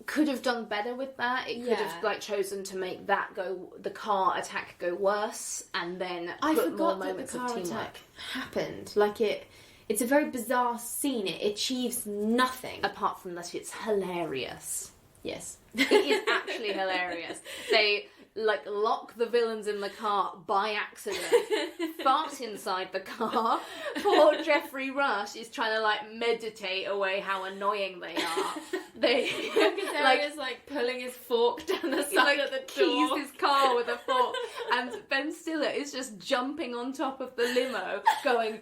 could have done better with that. It could have, like, chosen to make the car attack go worse, and then put more moments of teamwork. I forgot that the car attack happened. Like, it's a very bizarre scene. It achieves nothing. Apart from that it's hilarious. Yes. It is actually hilarious. They, like, lock the villains in the car by accident, fart inside the car. Poor Jeffrey Rush is trying to, like, meditate away how annoying they are. Is like pulling his fork down the side of the door. Keys his car with a fork, and Ben Stiller is just jumping on top of the limo, going,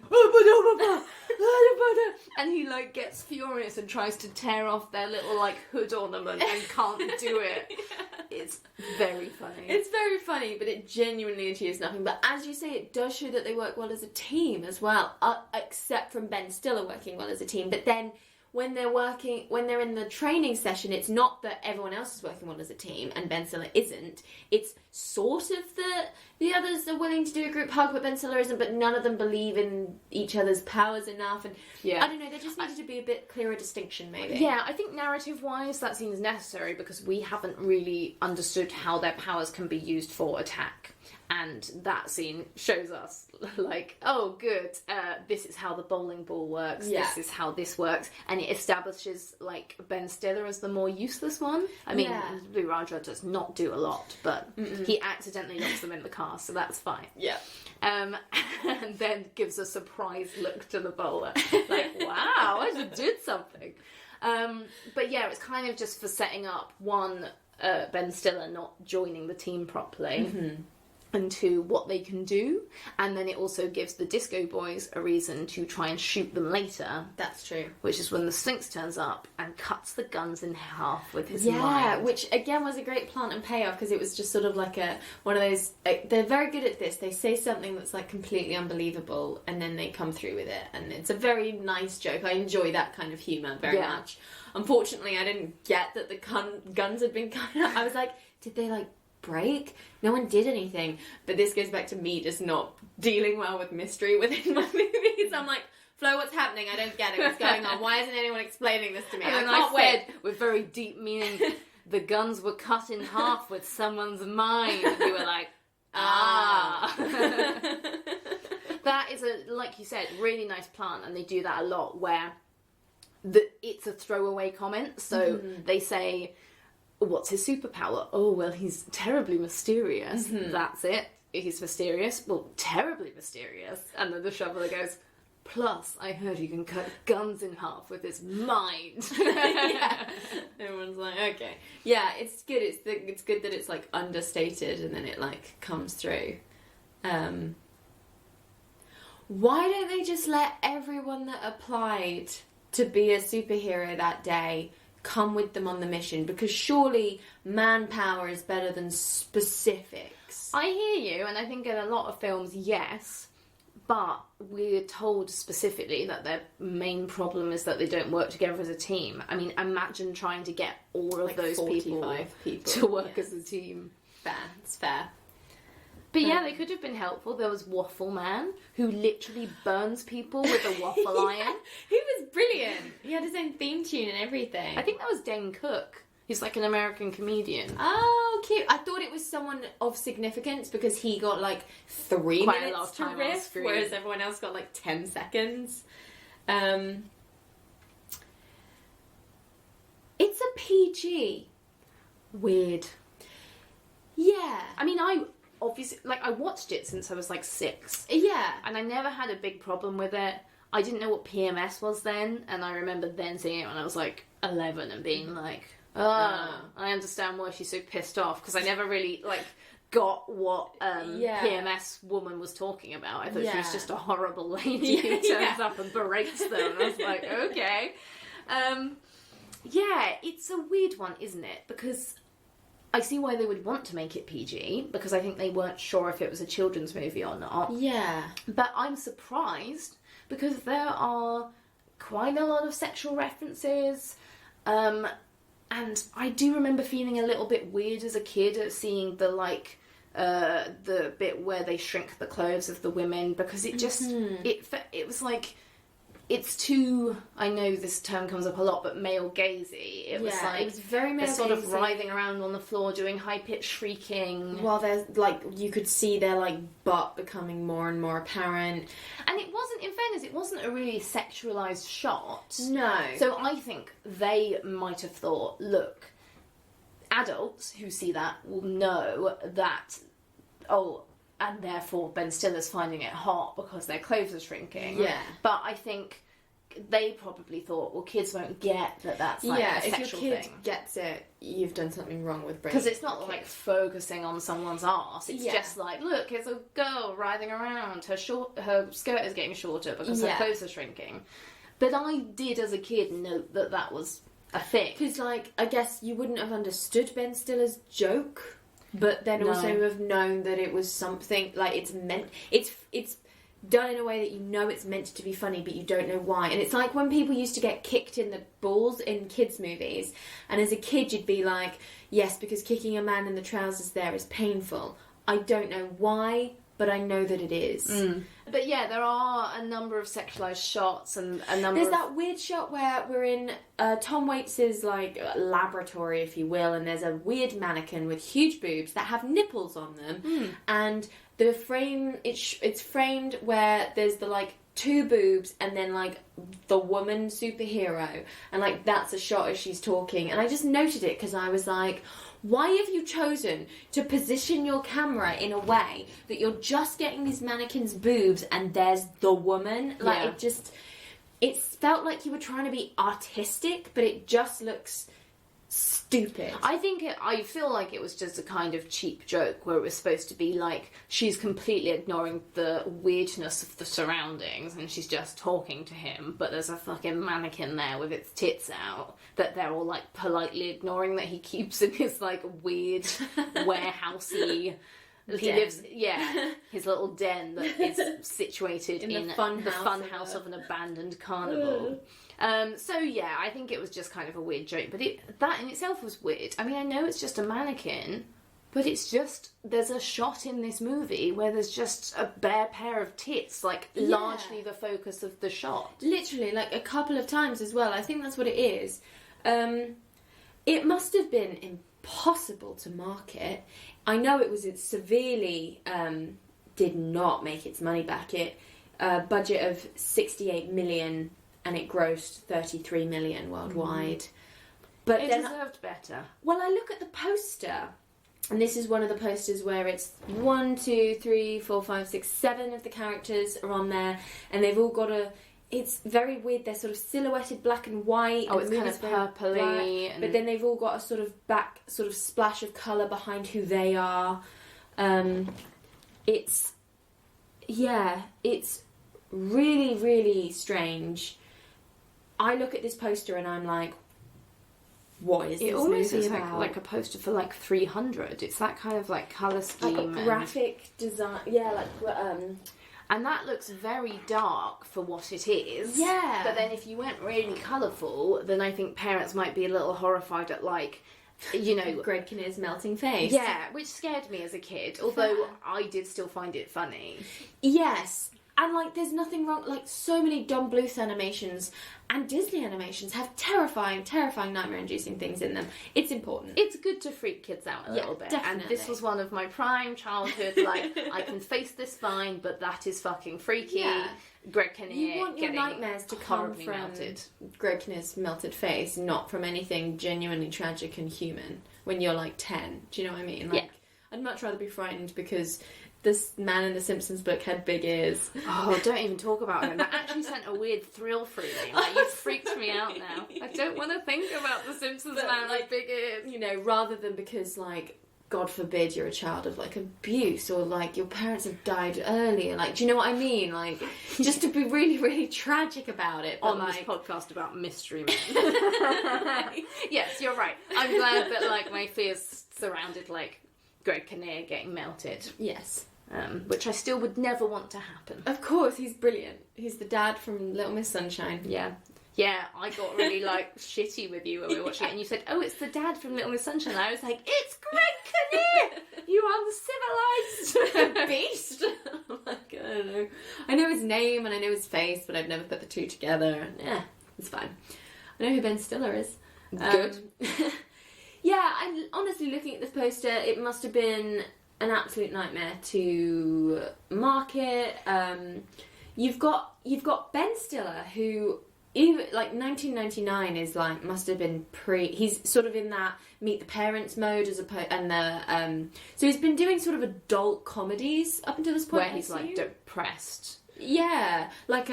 and he, like, gets furious and tries to tear off their little, like, hood ornament and can't do it. Yeah. It's very funny. It's very funny, but it genuinely achieves nothing. But as you say, it does show that they work well as a team as well, except from Ben Stiller working well as a team. But then when they're in the training session, it's not that everyone else is working well as a team and Ben Stiller isn't. It's sort of the others are willing to do a group hug, but Ben Stiller isn't, but none of them believe in each other's powers enough. And I don't know, there just needed to be a bit clearer distinction, maybe. Yeah, I think narrative-wise that seems necessary because we haven't really understood how their powers can be used for attack. And that scene shows us, like, oh, good, this is how the bowling ball works, this is how this works, and it establishes, like, Ben Stiller as the more useless one. I mean, Blue Raja does not do a lot, but he accidentally locks them in the car, so that's fine. Yeah. And then gives a surprised look to the bowler, like, wow, I just did something. But yeah, it's kind of just for setting up, Ben Stiller not joining the team properly. and to what they can do, and then it also gives the disco boys a reason to try and shoot them later. That's true. Which is when the Sphinx turns up and cuts the guns in half with his mind. Yeah, which again was a great plant and payoff, because it was just sort of like one of those. They're very good at this. They say something that's like completely unbelievable, and then they come through with it, and it's a very nice joke. I enjoy that kind of humour very much. Unfortunately, I didn't get that the guns had been cut out. I was like, did they like break? No one did anything. But this goes back to me just not dealing well with mystery within my movies. I'm like, Flo, what's happening? I don't get it. What's going on? Why isn't anyone explaining this to me? And I can't wait. With very deep meaning, the guns were cut in half with someone's mind. And you were like, ah. That is like you said, really nice plant, and they do that a lot where it's a throwaway comment. So they say, what's his superpower? Oh, well, he's terribly mysterious. That's it. He's mysterious. Well, terribly mysterious. And then the shoveler goes, plus, I heard he can cut guns in half with his mind. Yeah. Everyone's like, okay. Yeah, it's good. It's good that it's, like, understated and then it, like, comes through. Why don't they just let everyone that applied to be a superhero that day come with them on the mission? Because surely manpower is better than specifics. I hear you, and I think in a lot of films, yes, but we're told specifically that their main problem is that they don't work together as a team. I mean, imagine trying to get all of like those people to work as a team. Fair, it's fair. But yeah, they could have been helpful. There was Waffle Man, who literally burns people with a waffle iron. He was brilliant. He had his own theme tune and everything. I think that was Dane Cook. He's like an American comedian. Oh, cute. I thought it was someone of significance because he got like 3 Quite minutes a lot of to time riff, whereas everyone else got like 10 seconds. It's a PG. Weird. Yeah. I mean, obviously, like, I watched it since I was like 6. Yeah. And I never had a big problem with it. I didn't know what PMS was then, and I remember then seeing it when I was like 11 and being like, I understand why she's so pissed off, because I never really like got what PMS woman was talking about. I thought she was just a horrible lady who turns up and berates them. And I was like, okay. Yeah, it's a weird one, isn't it? Because I see why they would want to make it PG, because I think they weren't sure if it was a children's movie or not. Yeah. But I'm surprised, because there are quite a lot of sexual references. And I do remember feeling a little bit weird as a kid at seeing the bit where they shrink the clothes of the women, because it just, it was like, it's too, I know this term comes up a lot, but male gazy. It was like, it was very male gazy. Sort of writhing around on the floor doing high-pitched shrieking. While there's, like, you could see their, like, butt becoming more and more apparent. And it wasn't, in fairness, it wasn't a really sexualised shot. No. So I think they might have thought, look, adults who see that will know that, and therefore Ben Stiller's finding it hot because their clothes are shrinking. Yeah. But I think they probably thought, well, kids won't get that that's like a sexual thing. If your kid gets it, you've done something wrong with brain. Because it's not like focusing on someone's arse. It's just like, look, it's a girl writhing around. Her skirt is getting shorter because her clothes are shrinking. But I did, as a kid, note that that was a thing. Because, like, I guess you wouldn't have understood Ben Stiller's joke, but then also have known that it was something, like, it's done in a way that you know it's meant to be funny, but you don't know why. And it's like when people used to get kicked in the balls in kids' movies, and as a kid you'd be like, yes, because kicking a man in the trousers there is painful. I don't know why, but I know that it is. But yeah, there are a number of sexualised shots and a number There's that weird shot where we're in Tom Waits' like laboratory, if you will, and there's a weird mannequin with huge boobs that have nipples on them, and the frame it's framed where there's the like 2 boobs and then like the woman superhero, and like that's a shot as she's talking, and I just noted it because I was like, why have you chosen to position your camera in a way that you're just getting these mannequins' boobs and there's the woman? Like, it felt like you were trying to be artistic, but it just looks stupid. I feel like it was just a kind of cheap joke where it was supposed to be like she's completely ignoring the weirdness of the surroundings and she's just talking to him, but there's a fucking mannequin there with its tits out that they're all like politely ignoring that he keeps in his like weird warehousey. He lives, his little den that is situated in the fun house of an abandoned carnival. So yeah, I think it was just kind of a weird joke, but that in itself was weird. I mean, I know it's just a mannequin, but it's just, there's a shot in this movie where there's just a bare pair of tits, like largely the focus of the shot. Literally, like a couple of times as well. I think that's what it is. It must have been impossible to market. I know it was severely did not make its money back. It budget of 68 million and it grossed 33 million worldwide. But it deserved better. Well, I look at the poster, and this is one of the posters where it's 1, 2, 3, 4, 5, 6, 7 of the characters are on there, and they've all got it's very weird. They're sort of silhouetted black and white. Oh, it's kind of purpley. But then they've all got a sort of splash of colour behind who they are. It's really, really strange. I look at this poster and I'm like, what is this almost movie is about? like a poster for like 300. It's that kind of like colour scheme. Like a graphic design. Yeah, and that looks very dark for what it is. Yeah. But then if you went really colourful, then I think parents might be a little horrified at like, you know... Greg Kinnear's melting face. Yeah, which scared me as a kid. Although I did still find it funny. Yes. And, like, there's nothing wrong... Like, so many Don Bluth animations and Disney animations have terrifying, terrifying nightmare-inducing things in them. It's important. It's good to freak kids out a little bit. Definitely. And this was one of my prime childhood, like, I can face this fine, but that is fucking freaky. Yeah. Greg Kinnear You want your nightmares to come from melted. Greg Kinnear's melted face, not from anything genuinely tragic and human when you're, like, 10. Do you know what I mean? Like, yeah. I'd much rather be frightened because... This man in the Simpsons book had big ears. Oh, don't even talk about him. That actually sent a weird thrill through me. Like, you've freaked me out now. I don't want to think about the Simpsons man with big ears. You know, rather than because, like, God forbid you're a child of, like, abuse or, like, your parents have died earlier. Like, do you know what I mean? Like, just to be really, really tragic about it. On this podcast about mystery men. Yes, you're right. I'm glad that, like, my fears surrounded, like, Greg Kinnear getting melted. Yes. Which I still would never want to happen. Of course, he's brilliant. He's the dad from Little Miss Sunshine. Yeah. Yeah, I got really, like, shitty with you when we were watching it, and you said, oh, it's the dad from Little Miss Sunshine. And I was like, it's Greg Kinnear! You uncivilised beast! Like, I don't know. I know his name and I know his face, but I've never put the two together. Yeah, it's fine. I know who Ben Stiller is. Good. Yeah, I'm honestly looking at this poster, it must have been an absolute nightmare to market. You've got Ben Stiller, who even like 1999 is like must have been he's sort of in that Meet the Parents mode as opposed so he's been doing sort of adult comedies up until this point where he's like depressed. Yeah, like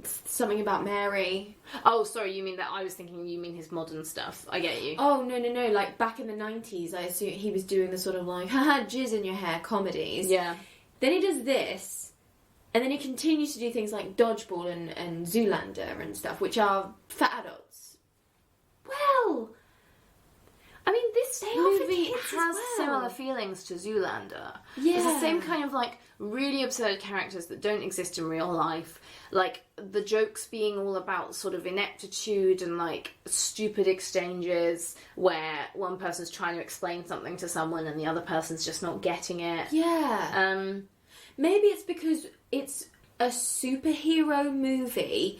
Something About Mary. Oh, sorry, you mean that? I was thinking you mean his modern stuff. I get you. Oh, no. Like, back in the 90s, I assume he was doing the sort of, like, haha, jizz in your hair comedies. Yeah. Then he does this, and then he continues to do things like Dodgeball and Zoolander and stuff, which are for adults. Well... I mean, this movie has similar feelings to Zoolander. Yeah. It's the same kind of, like, really absurd characters that don't exist in real life. Like, the jokes being all about sort of ineptitude and, like, stupid exchanges where one person's trying to explain something to someone and the other person's just not getting it. Yeah. Maybe it's because it's a superhero movie...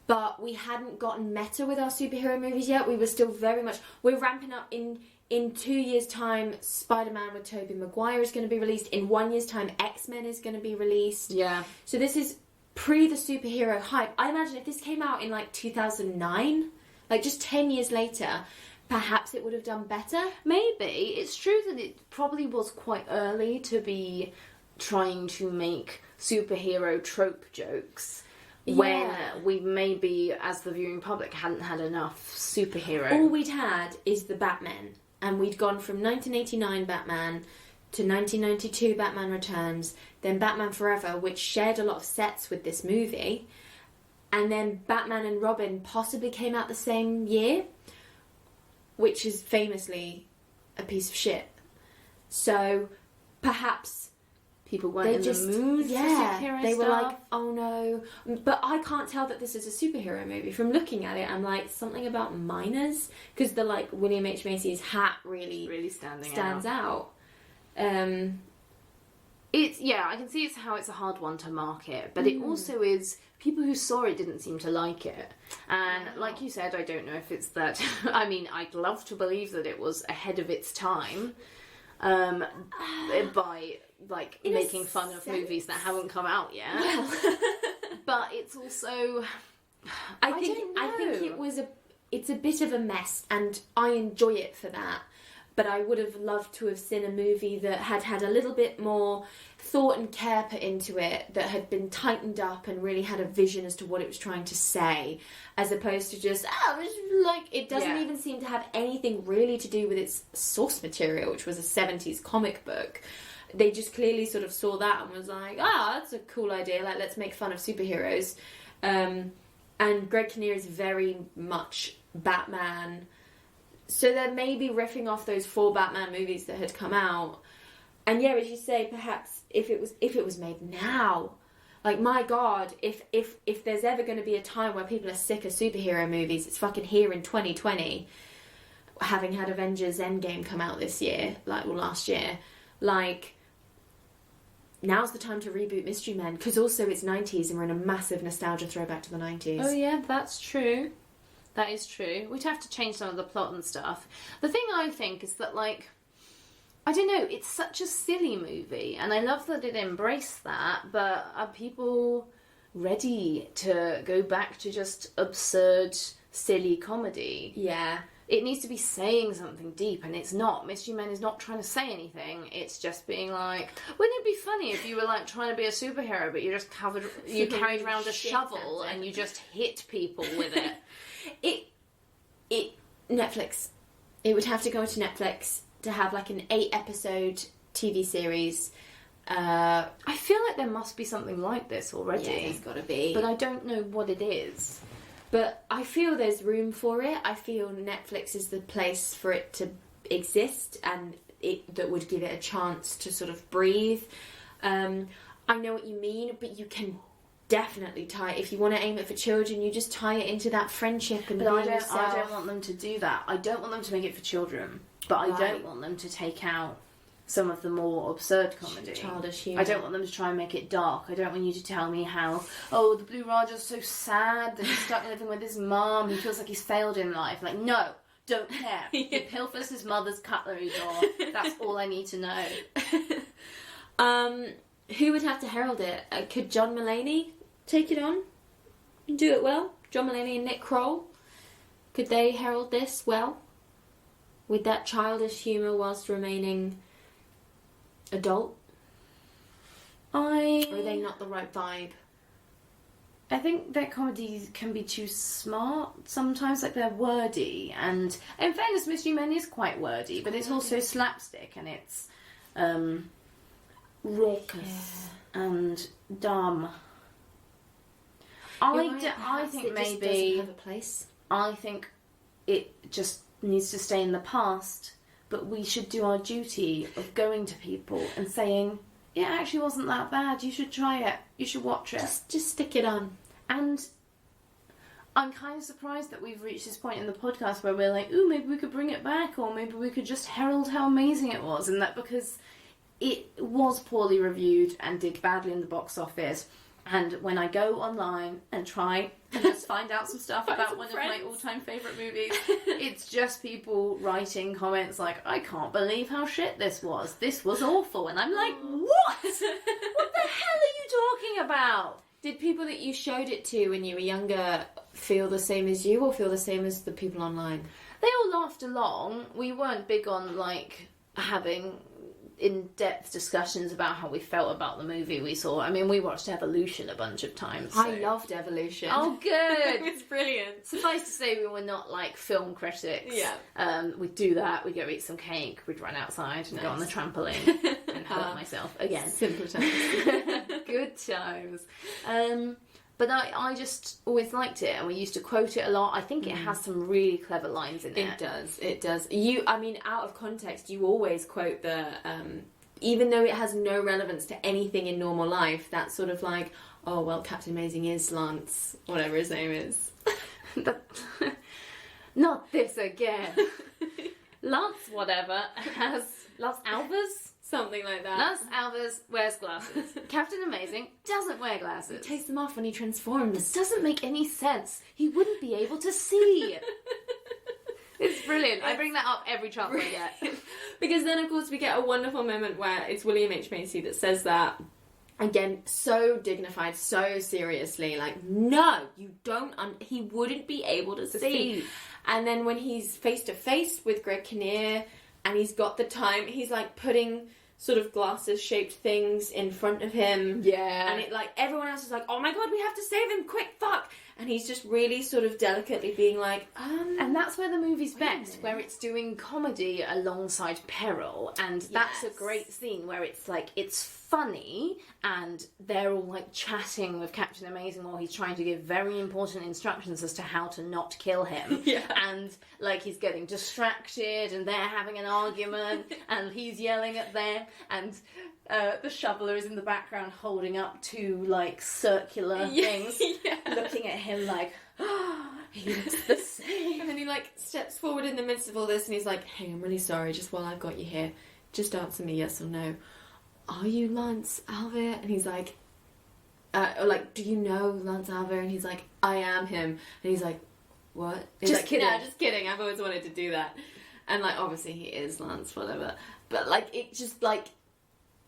But we hadn't gotten meta with our superhero movies yet. We were still very much... We're ramping up in 2 years' time. Spider-Man with Tobey Maguire is going to be released. In 1 year's time, X-Men is going to be released. Yeah. So this is pre the superhero hype. I imagine if this came out in, like, 2009, like, just 10 years later, perhaps it would have done better. Maybe. It's true that it probably was quite early to be trying to make superhero trope jokes. when we maybe, as the viewing public, hadn't had enough superhero. All we'd had is the Batman, and we'd gone from 1989 Batman to 1992 Batman Returns, then Batman Forever, which shared a lot of sets with this movie, and then Batman and Robin possibly came out the same year, which is famously a piece of shit. So perhaps people weren't in the mood for superhero they were stuff. like, oh no. But I can't tell that this is a superhero movie. From looking at it, I'm like, something about miners, because the like William H. Macy's hat really stands out. It's I can see how it's a hard one to market, but it also is, people who saw it didn't seem to like it. And like you said, I don't know if it's that I mean, I'd love to believe that it was ahead of its time, by like making fun of movies that haven't come out yet. Well. But it's also I think it's a bit of a mess, and I enjoy it for that. But I would have loved to have seen a movie that had a little bit more thought and care put into it, that had been tightened up and really had a vision as to what it was trying to say, as opposed to just, it doesn't even seem to have anything really to do with its source material, which was a 70s comic book. They just clearly sort of saw that and was like, that's a cool idea, like, let's make fun of superheroes. And Greg Kinnear is very much Batman. So they're maybe riffing off those 4 Batman movies that had come out. And as you say, perhaps if it was made now, like, my God, if there's ever going to be a time where people are sick of superhero movies, it's fucking here in 2020, having had Avengers Endgame come out this year, last year, like, now's the time to reboot Mystery Men, because also it's 90s and we're in a massive nostalgia throwback to the 90s. Oh yeah, that's true. That is true. We'd have to change some of the plot and stuff. The thing I think is that, like, I don't know, it's such a silly movie, and I love that it embraced that, but are people ready to go back to just absurd, silly comedy? Yeah. It needs to be saying something deep, and it's not. Mystery Men is not trying to say anything. It's just being like, wouldn't it be funny if you were like trying to be a superhero, but you just carried around a shovel and you just hit people with it? Netflix. It would have to go to Netflix to have like an 8-episode TV series. I feel like there must be something like this already. Yeah, there's got to be. But I don't know what it is. But I feel there's room for it. I feel Netflix is the place for it to exist, and that would give it a chance to sort of breathe. I know what you mean, but you can definitely tie it. If you want to aim it for children, you just tie it into that friendship and being yourself. I don't want them to do that. I don't want them to make it for children, but I don't want them to take out some of the more absurd comedy. Childish humour. I don't want them to try and make it dark. I don't want you to tell me how, the Blue Raja's so sad that he's stuck living with his mum. He feels like he's failed in life. Like, no, don't care. He pilfers his mother's cutlery drawer. That's all I need to know. Who would have to herald it? Could John Mulaney take it on and do it well? John Mulaney and Nick Kroll? Could they herald this well? With that childish humour whilst remaining adult? Or are they not the right vibe? I think their comedies can be too smart sometimes, like they're wordy, and in fairness, Mystery Men is quite wordy, but it's also slapstick, and it's raucous and dumb. I think maybe just doesn't have a place. I think it just needs to stay in the past, but we should do our duty of going to people and saying, it actually wasn't that bad, you should try it, you should watch it. Just stick it on. And I'm kind of surprised that we've reached this point in the podcast where we're like, ooh, maybe we could bring it back, or maybe we could just herald how amazing it was, and that because it was poorly reviewed and did badly in the box office. And when I go online and try and just find out some stuff about one of my all-time favourite movies, it's just people writing comments like, I can't believe how shit this was. This was awful. And I'm like, what? What the hell are you talking about? Did people that you showed it to when you were younger feel the same as you, or feel the same as the people online? They all laughed along. We weren't big on, like, having in-depth discussions about how we felt about the movie we saw. I mean, we watched Evolution a bunch of times. So. I loved Evolution. Oh, good. It's brilliant. Suffice to say, we were not like film critics. Yeah. We'd do that. We'd go eat some cake. We'd run outside and go on the trampoline and hurt myself again. Simple times. Good times. But I just always liked it, and we used to quote it a lot. I think it has some really clever lines in it. It does. I mean, out of context, you always quote the, even though it has no relevance to anything in normal life, that's sort of like, oh, well, Captain Amazing is Lance, whatever his name is. Not this again. Lance whatever Lance Alvers? Something like that. Lance Alvers wears glasses. Captain Amazing doesn't wear glasses. He takes them off when he transforms. This doesn't make any sense. He wouldn't be able to see. It's brilliant. I bring that up every chance I get. Because then, of course, we get a wonderful moment where it's William H. Macy that says that. Again, so dignified, so seriously. Like, no, you don't... he wouldn't be able to see. And then when he's face-to-face with Greg Kinnear and he's got the time, he's, like, putting... sort of glasses-shaped things in front of him. Yeah. And it, like, everyone else is like, oh my god, we have to save him, quick, fuck! And he's just really sort of delicately being like, And that's where the movie's best, where it's doing comedy alongside peril. And that's a great scene where it's, like, it's funny, and they're all, like, chatting with Captain Amazing while he's trying to give very important instructions as to how to not kill him. Yeah. And, like, he's getting distracted, and they're having an argument, and he's yelling at them, and the shoveler is in the background holding up two, like, circular things, looking at him like, oh, he looks the same. And then he, like, steps forward in the midst of all this, and he's like, hey, I'm really sorry, just while I've got you here, just answer me yes or no. Are you Lance Alver? And he's like, do you know Lance Alver? And he's like, I am him. And he's like, what? And Just kidding. No, just kidding. I've always wanted to do that. And, like, obviously he is Lance, whatever. But, like, it just, like,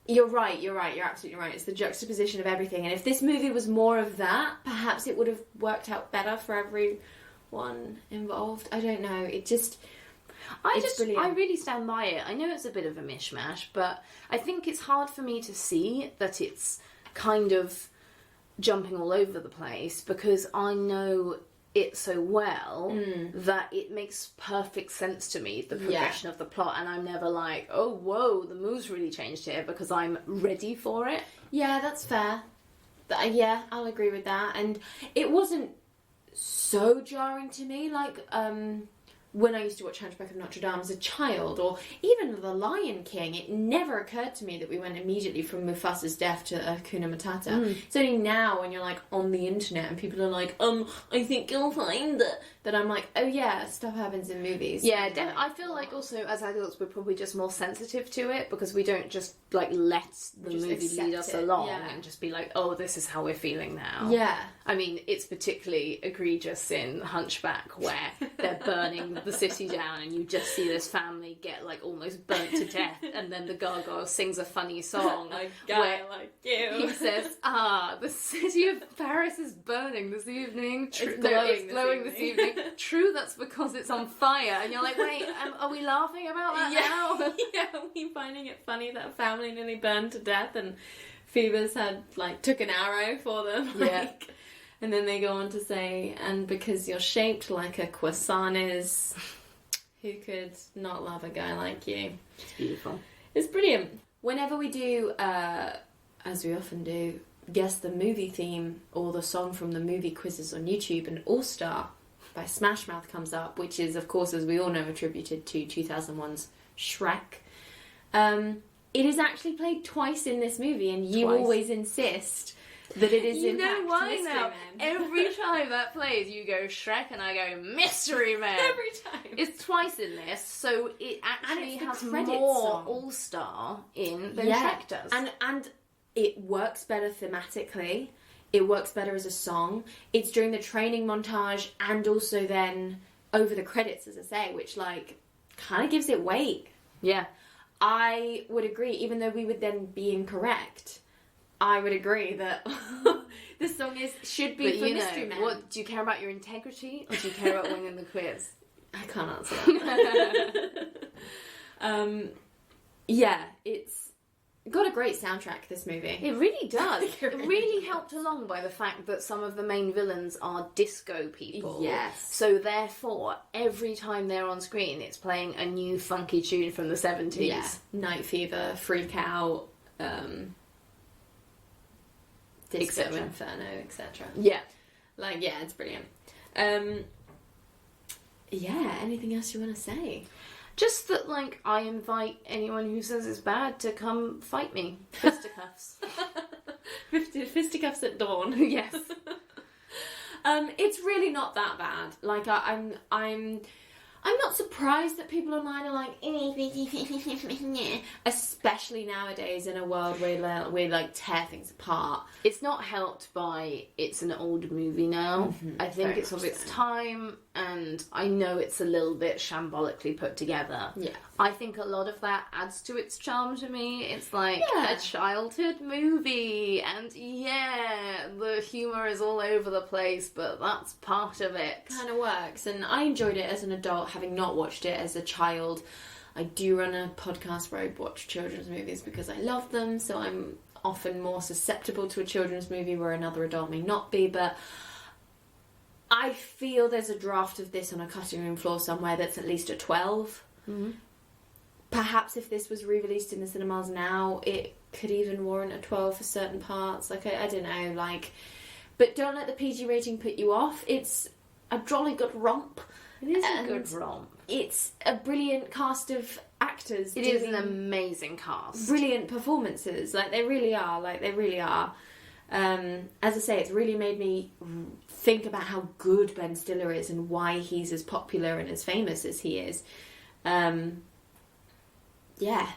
you're right, you're absolutely right. It's the juxtaposition of everything. And if this movie was more of that, perhaps it would have worked out better for everyone involved. I don't know. It just... I really stand by it. I know it's a bit of a mishmash, but I think it's hard for me to see that it's kind of jumping all over the place, because I know it so well that it makes perfect sense to me, the progression of the plot, and I'm never like, oh, whoa, the mood's really changed here, because I'm ready for it. Yeah, that's fair. Yeah, I'll agree with that. And it wasn't so jarring to me, like, when I used to watch Hunchback of Notre Dame as a child, or even The Lion King, it never occurred to me that we went immediately from Mufasa's death to Hakuna Matata. It's only now when you're, like, on the internet and people are like, I think you'll find that I'm like, oh yeah, stuff happens in movies. Yeah, I feel like also as adults we're probably just more sensitive to it, because we don't just, like, let the movie lead us along and just be like, oh, this is how we're feeling now. Yeah. I mean, it's particularly egregious in Hunchback, where they're burning the city down and you just see this family get, like, almost burnt to death, and then the gargoyle sings a funny song A guy like you. he says, the city of Paris is burning this evening. It's glowing this evening. True, that's because it's on fire. And you're like, wait, are we laughing about that now? Yeah, are we finding it funny that a family nearly burned to death and Phoebus had, like, took an arrow for them? Yeah. And then they go on to say, and because you're shaped like a croissant is, who could not love a guy like you? It's beautiful. It's brilliant. Whenever we do, as we often do, guess the movie theme or the song from the movie quizzes on YouTube, and All Star by Smash Mouth comes up, which is, of course, as we all know, attributed to 2001's Shrek. It is actually played twice in this movie, and you always insist that it is in fact why Mystery now? Man. Every time that plays, you go Shrek and I go Mystery Man. Every time. It's twice in this, so it actually it's has the credits more song. All-Star in than Shrek does. And it works better thematically. It works better as a song. It's during the training montage and also then over the credits, as I say, which, like, kind of gives it weight. Yeah. I would agree, even though we would then be incorrect. I would agree that the song should be for Mystery Man. What, do you care about your integrity, or do you care about winning the quiz? I can't answer that. Yeah, it's got a great soundtrack, this movie. It really does. It It really really does. helped along by the fact that some of the main villains are disco people. Yes. So therefore, every time they're on screen, it's playing a new funky tune from the 70s. Yeah. Night Fever, Freak Out, Disco Etc. Inferno, etc. Yeah. Like, yeah, it's brilliant. Yeah, anything else you want to say? Just that, like, I invite anyone who says it's bad to come fight me. Fisticuffs. Fisticuffs at dawn. Yes. It's really not that bad. Like, I'm not surprised that people online are like, especially nowadays in a world where we like tear things apart. It's not helped by it's an old movie now. I think very it's of much its so. time, and I know it's a little bit shambolically put together. Yeah. I think a lot of that adds to its charm to me. It's like Yeah. a childhood movie, and yeah, the humour is all over the place, but that's part of it. Kind of works, and I enjoyed it as an adult, having not watched it as a child. I do run a podcast where I watch children's movies because I love them, so I'm often more susceptible to a children's movie where another adult may not be, but I feel there's a draft of this on a cutting room floor somewhere that's at least a 12. Perhaps if this was re-released in the cinemas now, it could even warrant a 12 for certain parts. Like, I don't know, like... But don't let the PG rating put you off. It's a jolly good romp. It is And a good romp. It's a brilliant cast of actors. It is doing an amazing cast. brilliant performances. Like, they really are. As I say, it's really made me think about how good Ben Stiller is and why he's as popular and as famous as he is. Yeah.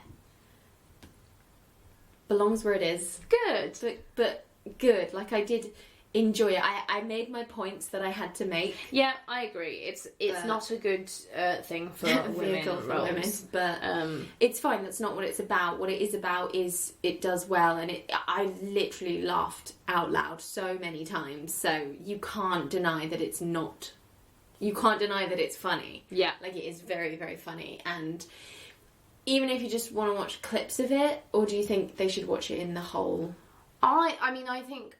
Belongs where it is. Good. But good. Like, I did enjoy it. I made my points that I had to make. Yeah, I agree. It's not a good thing for Vehicle women. for women, but it's fine. That's not what it's about. What it is about is it does well, and I literally laughed out loud so many times. So you can't deny that it's not. You can't deny that it's funny. Yeah. Like, it is very, very funny. And even if you just want to watch clips of it, or do you think they should watch it in the whole? I mean, I think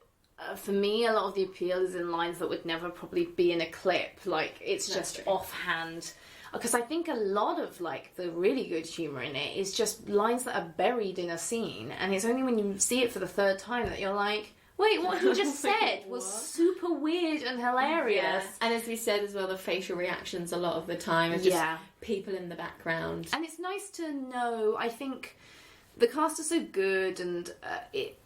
for me, a lot of the appeal is in lines that would never probably be in a clip. Like, it's That's just true. offhand. Because I think a lot of, like, the really good humour in it is just lines that are buried in a scene, and it's only when you see it for the third time that you're like, wait, what he just said was What? super weird and hilarious. Yeah. And as we said as well, the facial reactions a lot of the time are just people in the background. And it's nice to know, I think the cast are so good, and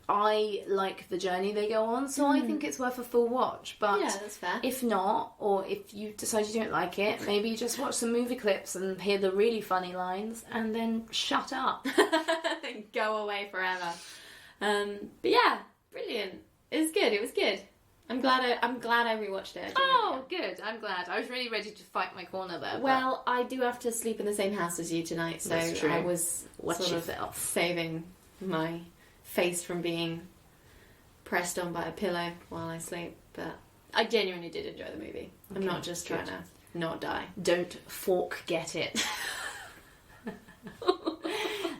I like the journey they go on, so I think it's worth a full watch. But Yeah, that's fair. if not, or if you decide you don't like it, maybe just watch some movie clips and hear the really funny lines, and then shut up. Go away forever. But yeah, brilliant. It was good. It was good. I'm glad I rewatched it. Oh, good. I'm glad. I was really ready to fight my corner there. but- Well, I do have to sleep in the same house as you tonight, so That's true. I was Watch sort of yourself. saving my face from being pressed on by a pillow while I sleep. But I genuinely did enjoy the movie. I'm Okay, not just trying good. to not die. Don't fork get it.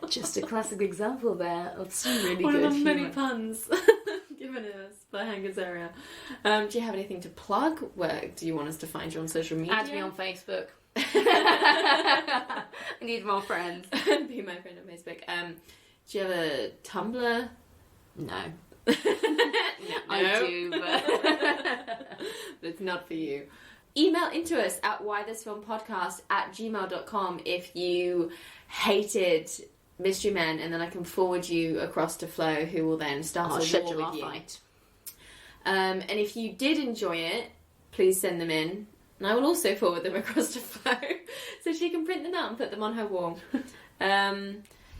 Just a classic example there of some really One good of the many humour. puns given us by Hank Azaria. Do you have anything to plug? Where do you want us to find you on social media? Add me on Facebook. I need more friends. Be my friend on Facebook. Do you have a Tumblr? No. No. I do, but... But it's not for you. Email into us at whythisfilmpodcast@gmail.com if you hated Mystery Men, and then I can forward you across to Flo, who will then start I'll a war schedule with our you. fight. And if you did enjoy it, please send them in, and I will also forward them across to Flo so she can print them out and put them on her wall.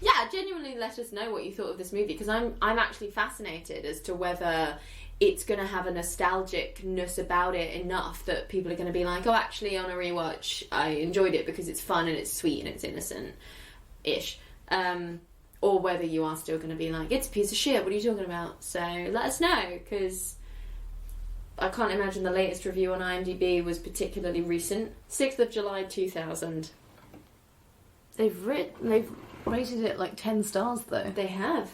Yeah, genuinely let us know what you thought of this movie, because I'm actually fascinated as to whether it's going to have a nostalgicness about it enough that people are going to be like, oh, actually, on a rewatch, I enjoyed it because it's fun and it's sweet and it's innocent-ish. Or whether you are still going to be like, it's a piece of shit, what are you talking about? So let us know, because I can't imagine the latest review on IMDb was particularly recent. 6th of July 2000. They've rated it like 10 stars though. They have.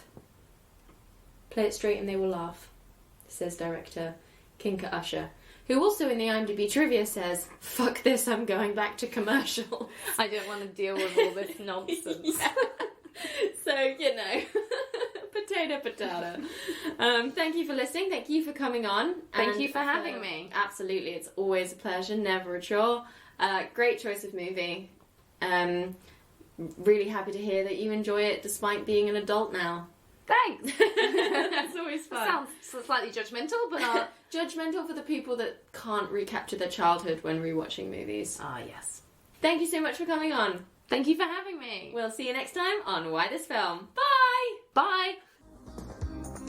Play it straight and they will laugh, says director Kinka Usher, who also in the IMDb trivia says, "Fuck this, I'm going back to commercial." I don't want to deal with all this nonsense. Yeah. So, you know, potato. Thank you for listening. Thank you for coming on. Thank you for having me. Absolutely. It's always a pleasure. Never a chore. Great choice of movie. Really happy to hear that you enjoy it despite being an adult now. Thanks. That's always fun. Sounds slightly judgmental, but judgmental for the people that can't recapture their childhood when rewatching movies. Ah, yes. Thank you so much for coming on. Thank you for having me. We'll see you next time on Why This Film. Bye! Bye!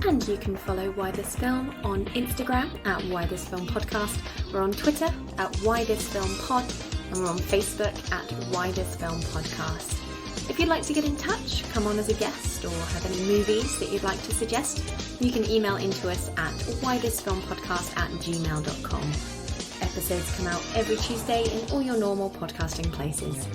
And you can follow Why This Film on Instagram at Why This Film Podcast. We're on Twitter at Why This Film Pod. And we're on Facebook at Why This Film Podcast. If you'd like to get in touch, come on as a guest, or have any movies that you'd like to suggest, you can email into us at whythisfilmpodcast@gmail.com. Episodes come out every Tuesday in all your normal podcasting places.